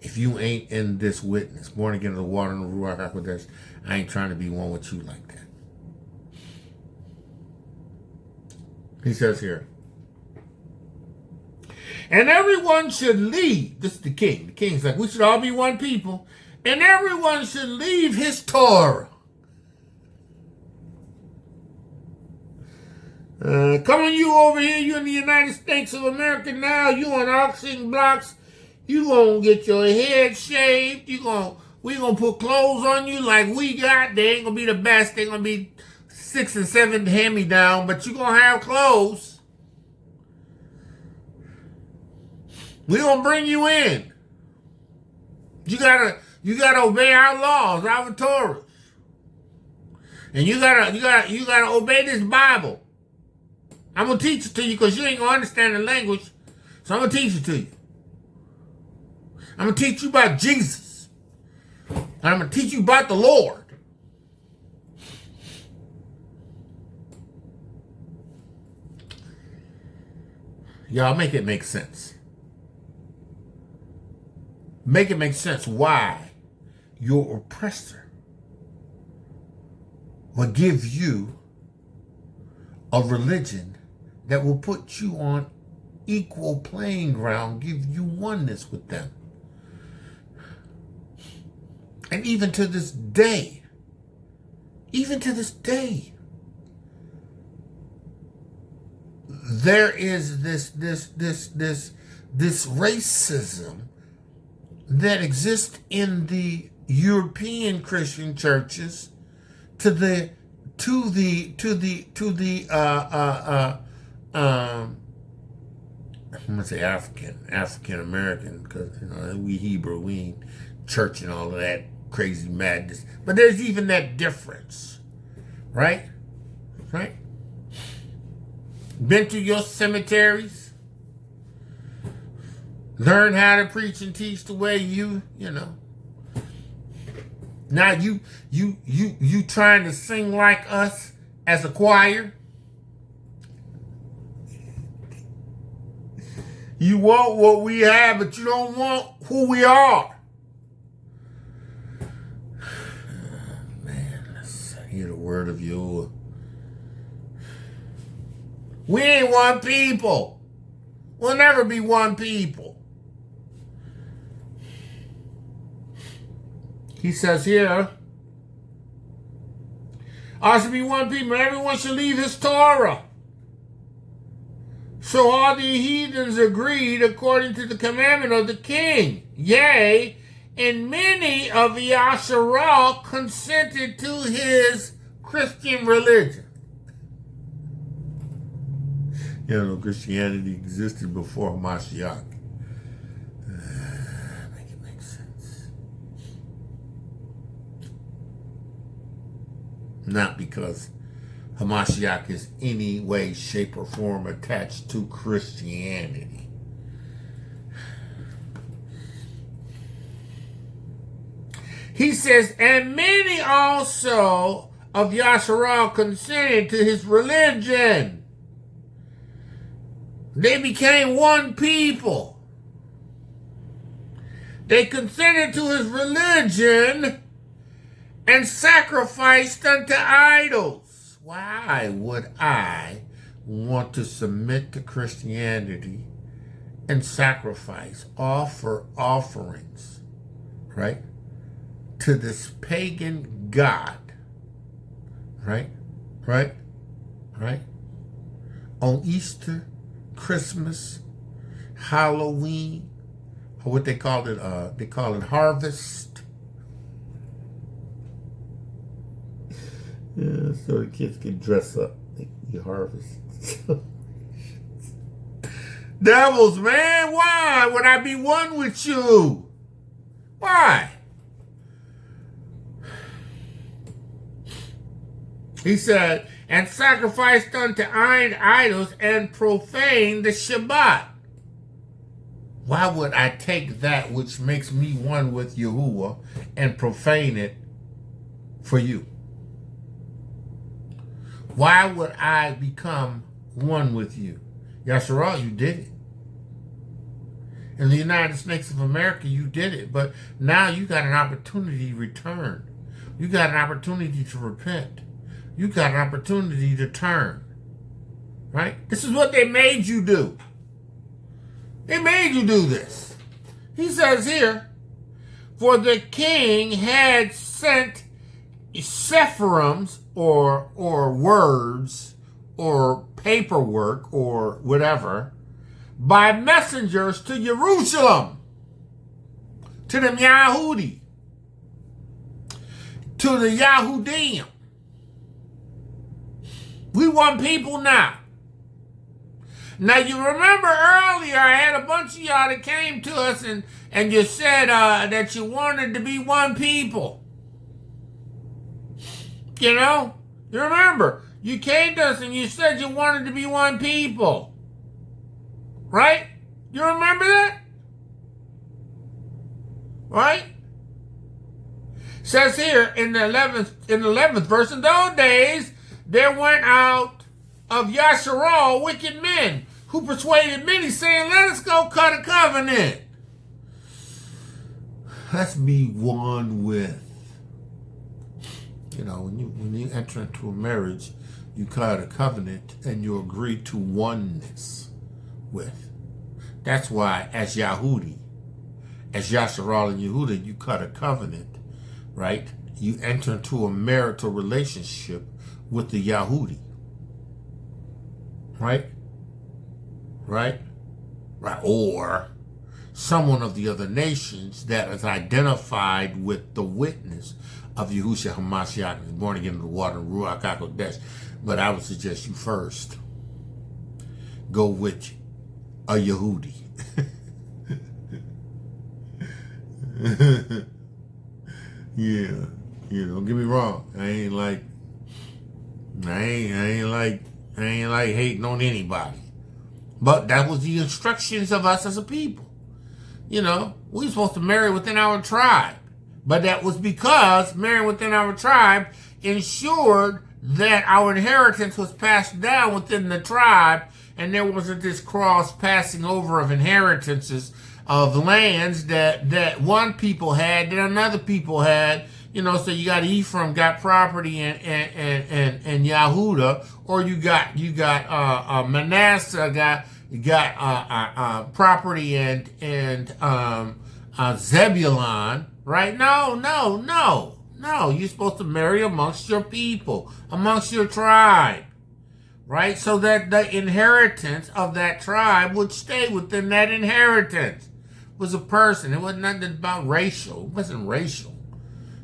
B: If you ain't in this witness, born again of the water and the Ruach HaKodesh, I ain't trying to be one with you like that. He says here, and everyone should leave. This is the king. The king's like, we should all be one people. And everyone should leave his Torah. Come on, you over here, you in the United States of America now, you on auction blocks, you gonna get your head shaved, we gonna put clothes on you like we got. They ain't gonna be the best, they gonna be 6 and 7 hand-me-down, but you gonna have clothes. We gonna bring you in. You gotta obey our laws, our Torah. And you gotta obey this Bible. I'm going to teach it to you because you ain't going to understand the language. So I'm going to teach it to you. I'm going to teach you about Jesus. And I'm going to teach you about the Lord. Y'all make it make sense. Make it make sense why your oppressor will give you a religion that will put you on equal playing ground, give you oneness with them. And even to this day, there is this racism that exists in the European Christian churches to the I'm gonna say African American, because we Hebrew, we ain't church and all of that crazy madness. But there's even that difference, right? Right? Been to your cemeteries, learn how to preach and teach the way you know. Now you trying to sing like us as a choir. You want what we have, but you don't want who we are. Man, let's hear the word of Yahuwah. We ain't one people. We'll never be one people. He says here, I should be one people, and everyone should leave his Torah. So all the heathens agreed according to the commandment of the king. Yea, and many of Yasharal consented to his Christian religion. Christianity existed before Mashiach. Make it make sense. Not because Hamashiach is any way, shape, or form attached to Christianity. He says, and many also of Yasharal consented to his religion. They became one people. They consented to his religion and sacrificed unto idols. Why would I want to submit to Christianity and sacrifice, offer offerings, right, to this pagan god, right? right? Right? On Easter, Christmas, Halloween, or what they call it harvest. Yeah, so the kids can dress up. You harvest. Devils, man, why would I be one with you? Why? He said, and sacrificed unto idols and profane the Shabbat. Why would I take that which makes me one with Yahuwah and profane it for you? Why would I become one with you? Yasharal, you did it. In the United States of America, you did it. But now you got an opportunity to return. You got an opportunity to repent. You got an opportunity to turn. Right? This is what they made you do. They made you do this. He says here, for the king had sent sephiroms or words or paperwork or whatever by messengers to Jerusalem, to the Yahudi, to the Yehudim. We want people now. Now, you remember earlier I had a bunch of y'all that came to us and you said that you wanted to be one people. You know? You remember? You came to us and you said you wanted to be one people. Right? You remember that? Right? Says here in the 11th verse, in those days there went out of Yasharal wicked men who persuaded many, saying, let us go cut a covenant. Let's be one with. You know, when you enter into a marriage, you cut a covenant and you agree to oneness with. That's why as Yahudi, as Yasharal and Yehuda, you cut a covenant, right? You enter into a marital relationship with the Yahudi. Right? Right? Right. Or someone of the other nations that is identified with the witness of Yahushua HaMashiach, born again in the water, Ruach HaKodesh. But I would suggest you first go with a Yehudi. Yeah. You know, don't get me wrong. I ain't like hating on anybody. But that was the instructions of us as a people. You know, we were supposed to marry within our tribe. But that was because marrying within our tribe ensured that our inheritance was passed down within the tribe, and there wasn't this cross passing over of inheritances of lands that one people had, that another people had. You know, so you got Ephraim got property in Yehuda, or you got Manasseh got property in Zebulon, right? No. You're supposed to marry amongst your people, amongst your tribe, right? So that the inheritance of that tribe would stay within that inheritance. It was a person. It wasn't nothing about racial. It wasn't racial.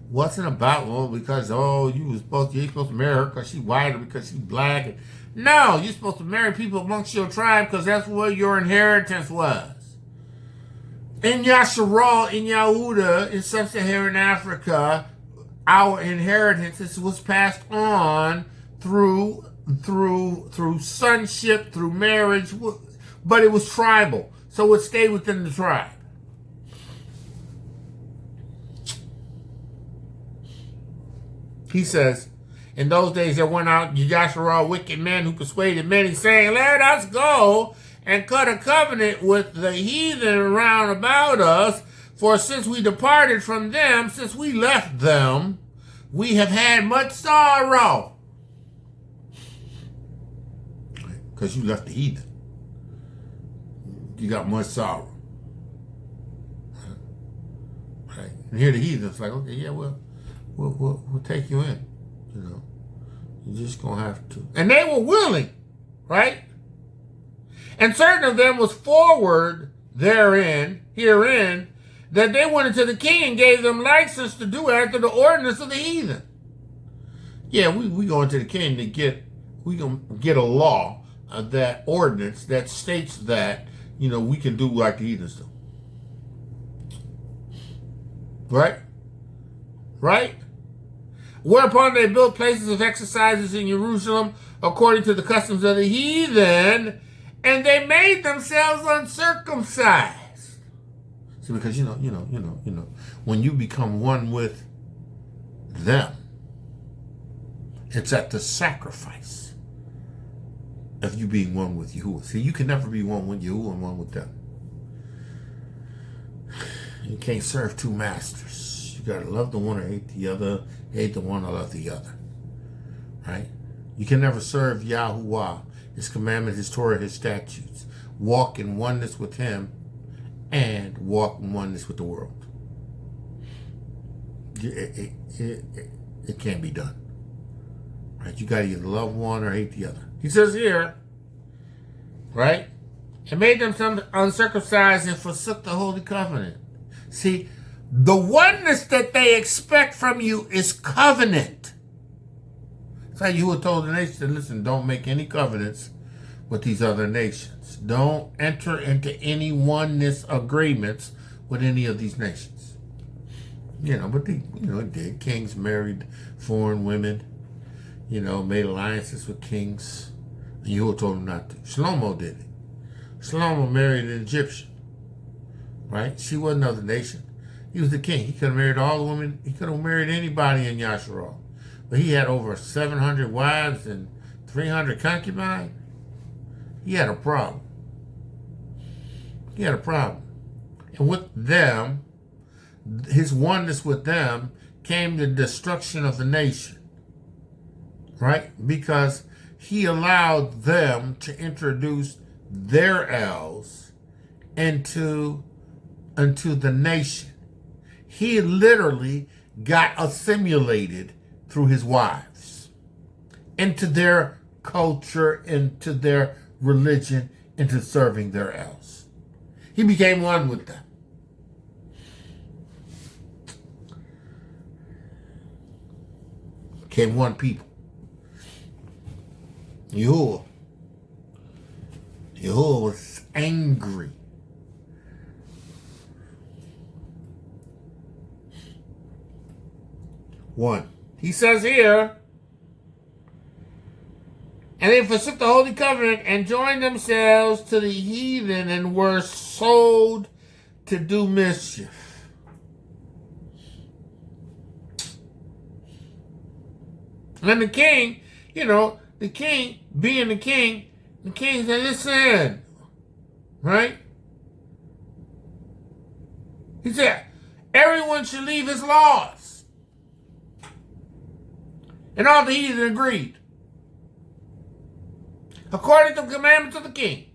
B: Wasn't about, because you're supposed to marry her because she's white or because she's black. No, you're supposed to marry people amongst your tribe because that's where your inheritance was. In Yasharal, in Yehuda, in sub-Saharan Africa, our inheritance was passed on through sonship, through marriage, but it was tribal, so it stayed within the tribe. He says, in those days there went out Yasharal wicked men who persuaded many, saying, let us go and cut a covenant with the heathen round about us, for since we departed from them, since we left them, we have had much sorrow. Because you left the heathen. You got much sorrow. Right? And here the heathen's like, okay, yeah, we'll take you in. You know, You're just going to have to. And they were willing, right? And certain of them was forward therein, herein, that they went into the king and gave them license to do after the ordinance of the heathen. Yeah, we go into the king to get a law, that ordinance that states that, we can do like the heathens do. Right? Right? Whereupon they built places of exercises in Jerusalem according to the customs of the heathen, and they made themselves uncircumcised. See, because when you become one with them, it's at the sacrifice of you being one with Yahuwah. See, you can never be one with Yahuwah and one with them. You can't serve two masters. You gotta love the one or hate the other, hate the one or love the other. Right? You can never serve Yahuwah, His commandments, His Torah, His statutes. Walk in oneness with Him and walk in oneness with the world. It can't be done. Right? You gotta either love one or hate the other. He says here, right? And made them some uncircumcised and forsook the holy covenant. See, the oneness that they expect from you is covenant. It's like you were told the nation, listen, don't make any covenants with these other nations. Don't enter into any oneness agreements with any of these nations. But it did. Kings married foreign women, made alliances with kings. And Yahuwah told them not to. Shlomo did it. Shlomo married an Egyptian. Right? She wasn't of the nation. He was the king. He could have married all the women. He could have married anybody in Yasharal. But he had over 700 wives and 300 concubines. He had a problem. And with them, his oneness with them came the destruction of the nation. Right? Because he allowed them to introduce their elves into the nation. He literally got assimilated through his wives into their culture, into their religion, into serving their elves. He became one with them. Became one people. Yahuwah was angry. One. He says here, and they forsook the holy covenant and joined themselves to the heathen and were sold to do mischief. And the king, the king being the king said, listen, right? He said, everyone should leave his laws. And all the heathen agreed, according to the commandments of the king.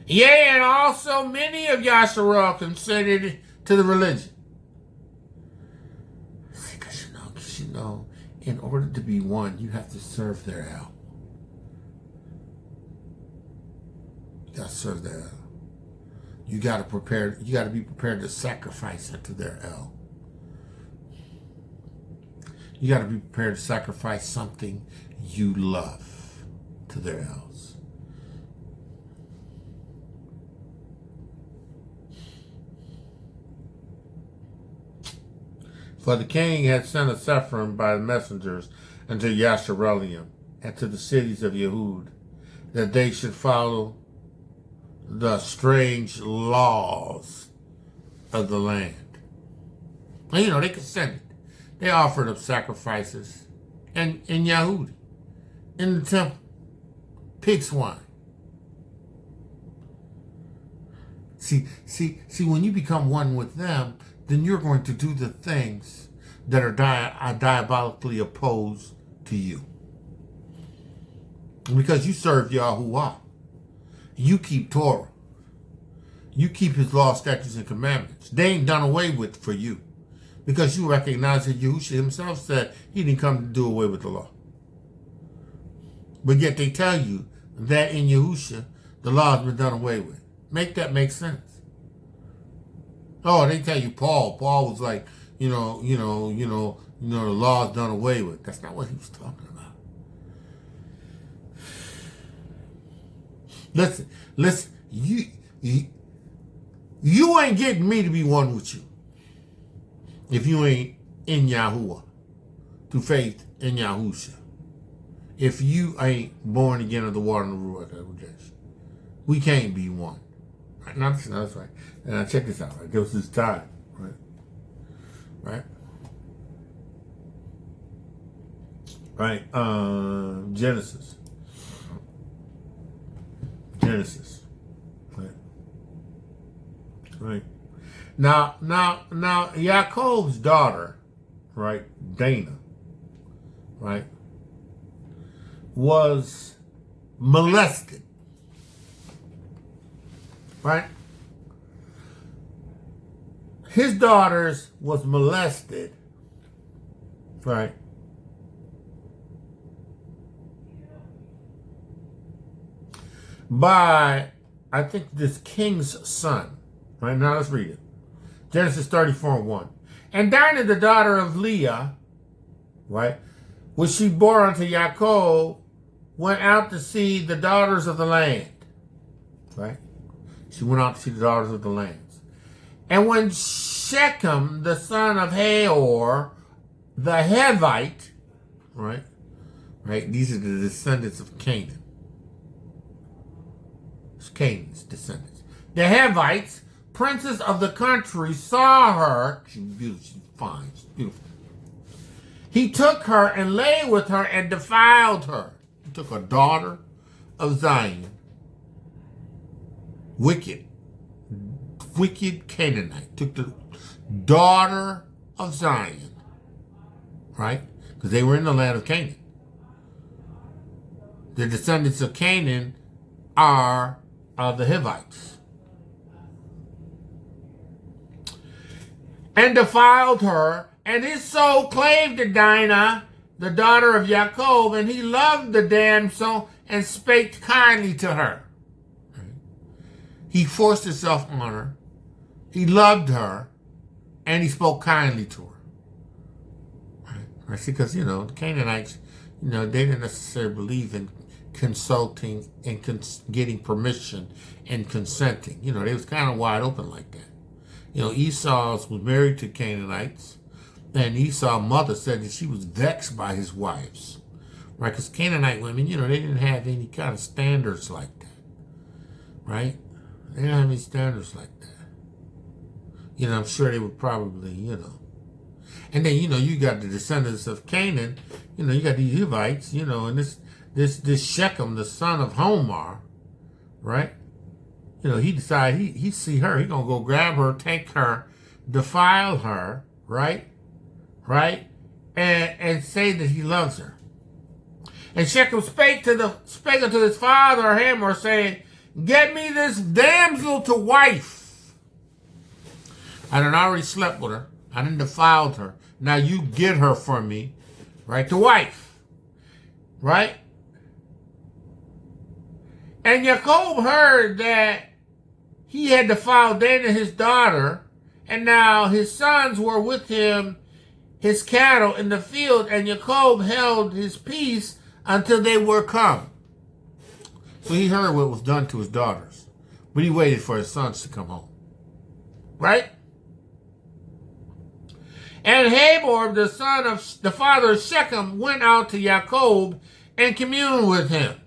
B: Yea, and also many of Yasharal consented to the religion. Because in order to be one, you have to serve their help. You got to serve their help. You got to be prepared to sacrifice unto their help. You got to be prepared to sacrifice something you love to their house. For the king had sent a Sephrim by the messengers unto Yovheliym and to the cities of Yehud, that they should follow the strange laws of the land. And, they consented. They offered up sacrifices in Yehudi, in the temple, pig swine. See, when you become one with them, then you're going to do the things that are diabolically opposed to you. Because you serve Yahuwah. You keep Torah. You keep his law, statutes, and commandments. They ain't done away with for you. Because you recognize that Yahushua himself said he didn't come to do away with the law. But yet they tell you that in Yahusha, the law has been done away with. Make that make sense. Oh, they tell you Paul. Paul was like, the law is done away with. That's not what he was talking about. Listen, you ain't getting me to be one with you if you ain't in Yahuwah, through faith in Yahusha. If you ain't born again of the water and the Ruach HaKodesh, we can't be one. Right? No, that's right. And now check this out. Right? There was this time, right? Genesis. Right. Now, Yaakov's daughter, right, Dana, right, was molested, right? His daughters was molested, right? By, I think, this king's son. Right, now let's read it. Genesis 34:1. And Dinah, the daughter of Leah, right, which she bore unto Yaakov, went out to see the daughters of the land. Right? She went out to see the daughters of the lands. And when Shechem, the son of Hamor, the Hivite, right, these are the descendants of Canaan. It's Canaan's descendants. The Hivites, princes of the country, saw her. She's beautiful, she's fine, she's beautiful. He took her and lay with her and defiled her. He took a daughter of Zion, wicked Canaanite, took the daughter of Zion, right? Because they were in the land of Canaan. The descendants of Canaan are the Hivites. And defiled her, and his soul clave to Dinah, the daughter of Yaakov, and he loved the damsel and spake kindly to her. He forced himself on her. He loved her, and he spoke kindly to her. Right? See, because, the Canaanites, they didn't necessarily believe in consulting and getting permission and consenting. They was kind of wide open like that. Esau was married to Canaanites, and Esau's mother said that she was vexed by his wives, right? Because Canaanite women, they didn't have any kind of standards like that, right? They didn't have any standards like that. I'm sure they would probably, And then, you got the descendants of Canaan, you got the Hivites, and this Shechem, the son of Hamor, right? He decided he see her, he gonna go grab her, take her, defile her, right? And say that he loves her. And Shechem spake unto his father Hamor, saying, get me this damsel to wife. I done already slept with her. I done defiled her. Now you get her for me, right, to wife. Right? And Yaakov heard that he had defiled Dana, his daughter, and now his sons were with him, his cattle in the field, and Yaakov held his peace until they were come. So he heard what was done to his daughters, but he waited for his sons to come home. Right? And Hamor, the son of the father of Shechem, went out to Yaakov and communed with him.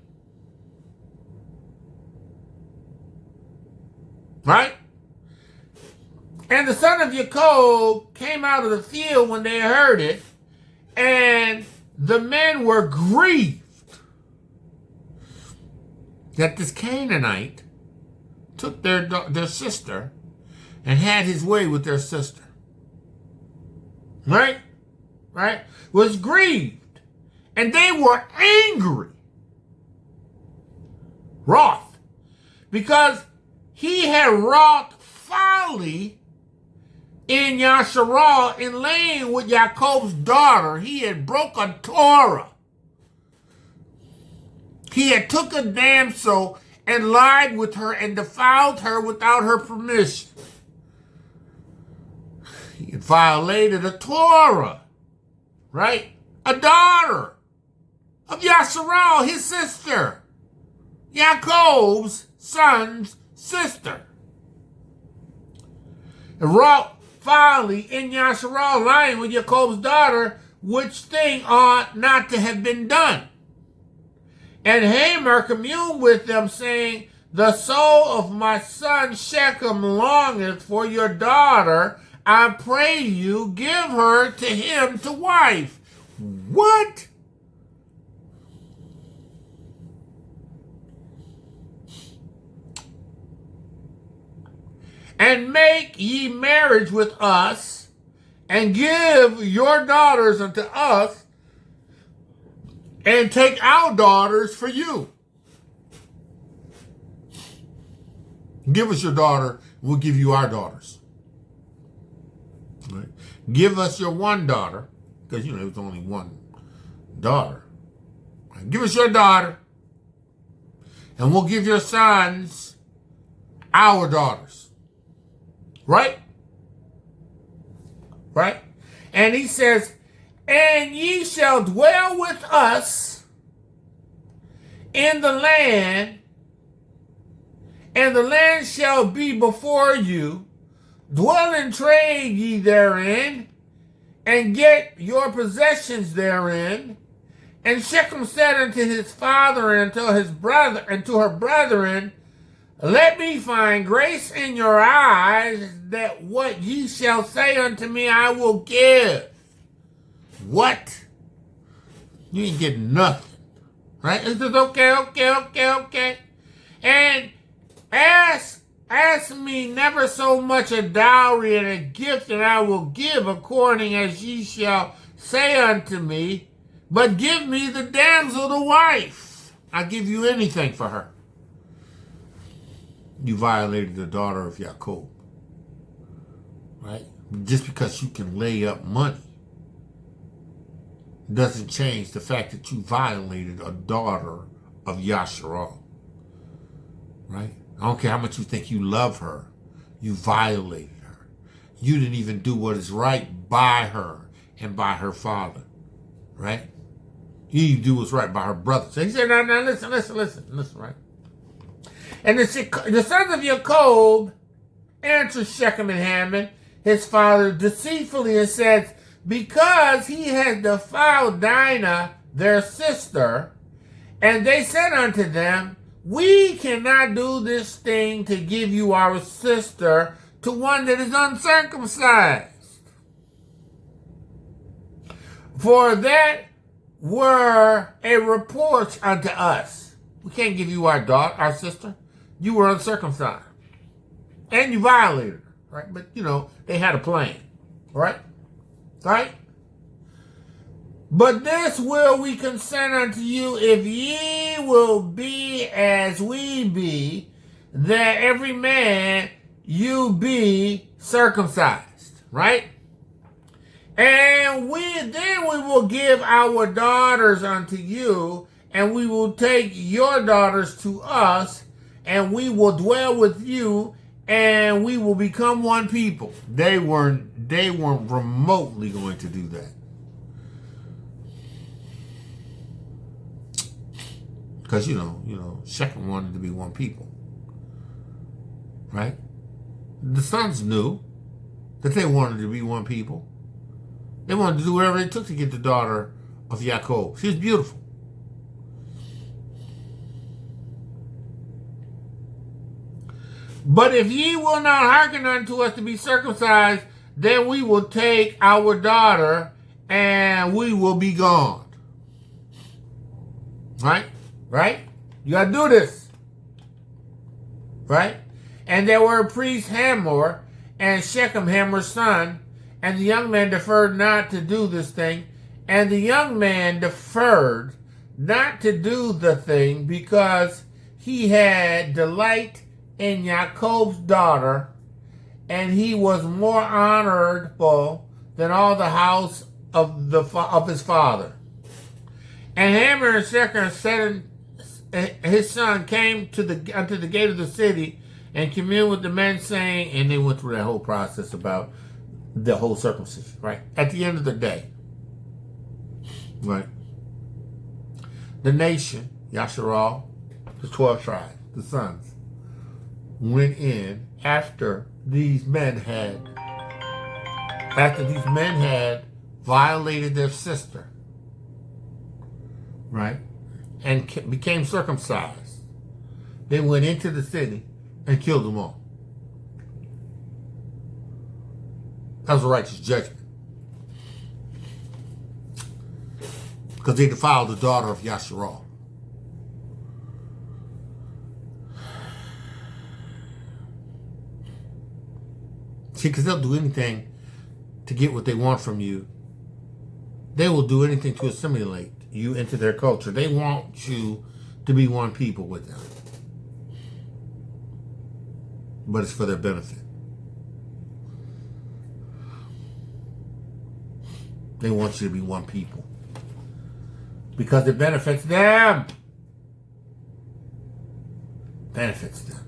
B: Right? And the son of Yaakov came out of the field when they heard it, and the men were grieved that this Canaanite took their sister and had his way with their sister. Right? Was grieved. And they were angry. Wroth. Because he had wrought folly in Yasharal in laying with Yaakov's daughter. He had broken Torah. he had took a damsel and lied with her and defiled her without her permission. He had violated a Torah, right? A daughter of Yasharal, his sister. Yaakov's son's sister. And wrought folly in Yasharal, lying with Yaakov's daughter, which thing ought not to have been done. And Hamor communed with them, saying, the soul of my son Shechem longeth for your daughter. I pray you, give her to him to wife. What? And make ye marriage with us, and give your daughters unto us, and take our daughters for you. Give us your daughter, we'll give you our daughters. Right? Give us your one daughter, because, it was only one daughter. Right? Give us your daughter, and we'll give your sons our daughters. Right? Right? And he says, and ye shall dwell with us in the land, and the land shall be before you. Dwell and trade ye therein, and get your possessions therein. And Shechem said unto his father and to his brother and to her brethren, let me find grace in your eyes, that what ye shall say unto me I will give. What? You ain't getting nothing. Right? It says, okay. And ask me never so much a dowry and a gift that I will give according as ye shall say unto me, but give me the damsel to wife. I'll give you anything for her. You violated the daughter of Yaakov. Right? Just because you can lay up money doesn't change the fact that you violated a daughter of Yasharal. Right? I don't care how much you think you love her. You violated her. You didn't even do what is right by her and by her father. Right? You didn't do what's right by her brother. So he said, now listen, right? And the sons of Yaakov answered Shechem and Hamor, his father, deceitfully, and said, because he has defiled Dinah, their sister. And they said unto them, we cannot do this thing to give you our sister to one that is uncircumcised. For that were a reproach unto us. We can't give you our daughter, our sister. You were uncircumcised. And you violated her, right? But, they had a plan, right? Right? But this will we consent unto you, if ye will be as we be, that every man you be circumcised, right? And then we will give our daughters unto you, and we will take your daughters to us, and we will dwell with you, and we will become one people. They weren't remotely going to do that. Because, Shechem wanted to be one people. Right? The sons knew that they wanted to be one people. They wanted to do whatever it took to get the daughter of Yaakov. She was beautiful. But if ye will not hearken unto us to be circumcised, then we will take our daughter and we will be gone. Right? Right? You gotta do this. Right? And there were a priest Hamor and Shechem Hamor's son, and the young man deferred not to do this thing. And the young man deferred not to do the thing because he had delight in Yaakov's daughter, and he was more honorable than all the house of his father. And Hamor and Shechem his son came to unto the gate of the city and communed with the men, saying, and they went through that whole process about the whole circumcision, right? At the end of the day, right? The nation, Yasharal, the 12 tribes, the sons, went in after these men had violated their sister, right? And became circumcised. They went into the city and killed them all. That was a righteous judgment. Because they defiled the daughter of Yasharal. See, because they'll do anything to get what they want from you. They will do anything to assimilate you into their culture. They want you to be one people with them. But it's for their benefit. They want you to be one people. Because it benefits them. Benefits them.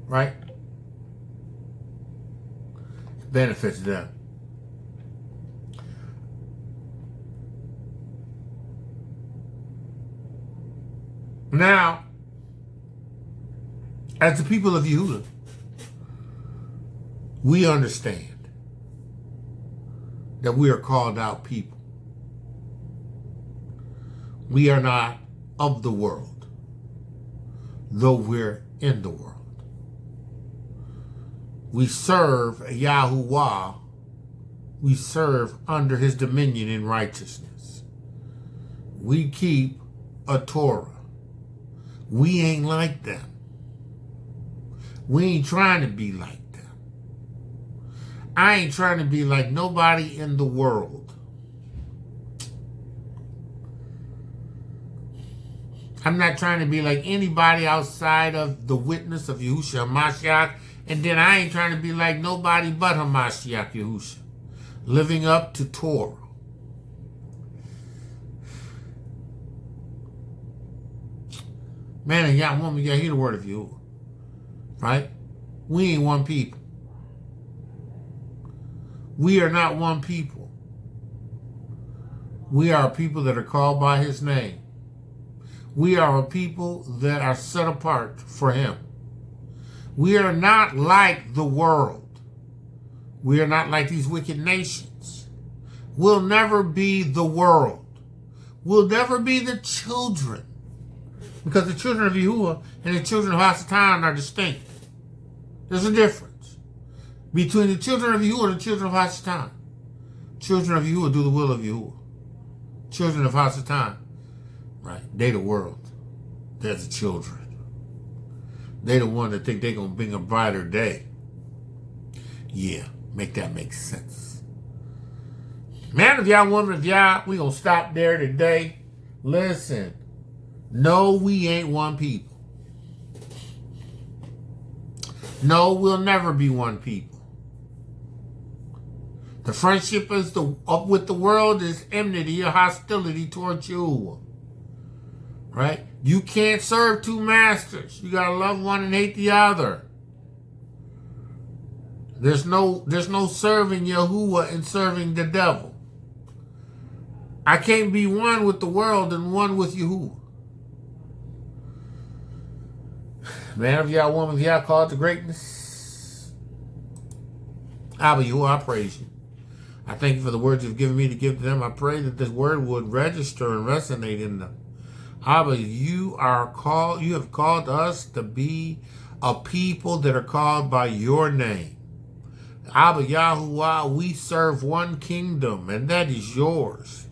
B: Right? It benefits them. Now, as the people of Yehuda, we understand that we are called out people. We are not of the world, though we're in the world. We serve Yahuwah. We serve under his dominion in righteousness. We keep a Torah. We ain't like them. We ain't trying to be like them. I ain't trying to be like nobody in the world. I'm not trying to be like anybody outside of the witness of Yahushua Mashiach. And then I ain't trying to be like nobody but Hamashiach Yahushua. Living up to Torah. Man and y'all, woman, y'all hear the word of Yahuwah. Right? We ain't one people. We are not one people. We are a people that are called by his name. We are a people that are set apart for him. We are not like the world. We are not like these wicked nations. We'll never be the world. We'll never be the children. Because the children of Yahuwah and the children of Hasatan are distinct. There's a difference between the children of Yahuwah and the children of Hasatan. Children of Yahuwah do the will of Yahuwah. Children of Hasatan, right? They the world. They're the children. They the one that think they're going to bring a brighter day. Yeah, make that make sense. Man of y'all, woman of y'all, we going to stop there today. Listen. No, we ain't one people. No, we'll never be one people. The friendship is with the world is enmity or hostility towards you. Right? You can't serve two masters. You gotta love one and hate the other. There's no serving Yahuwah and serving the devil. I can't be one with the world and one with Yahuwah. Man of y'all, woman of y'all, called to greatness. Abba Yahuwah, I praise you. I thank you for the words you've given me to give to them. I pray that this word would register and resonate in them. Abba, you have called us to be a people that are called by your name. Abba Yahuwah, we serve one kingdom, and that is yours.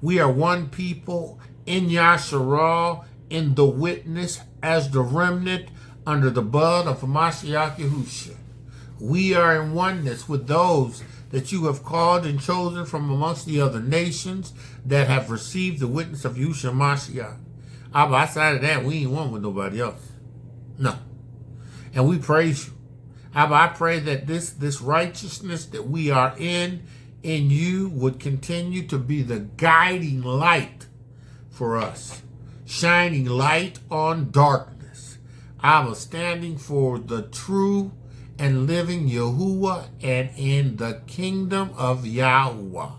B: We are one people in Yasharal, in the witness, as the remnant, under the blood of Hamashiach Yahushua. We are in oneness with those that you have called and chosen from amongst the other nations that have received the witness of Yahushua Mashiach. Abba, outside of that, we ain't one with nobody else. No. And we praise you. Abba, I pray that this righteousness that we are in you would continue to be the guiding light for us. shining light on darkness. Abba, standing for the true and living Yahuwah and in the kingdom of Yahweh.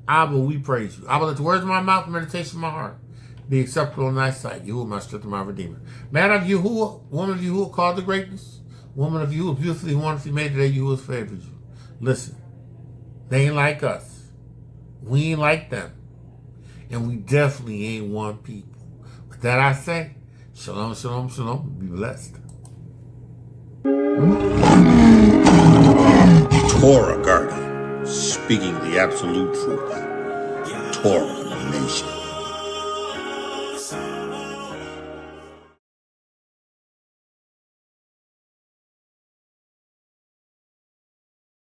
B: Abba, we praise you. Abba, let the words of my mouth and meditation of my heart be acceptable in thy sight. Yahuwah, my strength and my redeemer. Man of Yahuwah, woman of Yahuwah, called to greatness. Woman of Yahuwah, beautifully, wonderfully made today. Yahuwah's favored you. Listen, they ain't like us. We ain't like them. And we definitely ain't one people. With that I say, shalom, shalom, shalom. Be blessed.
A: Torah Garden, speaking the absolute truth. Torah Nation.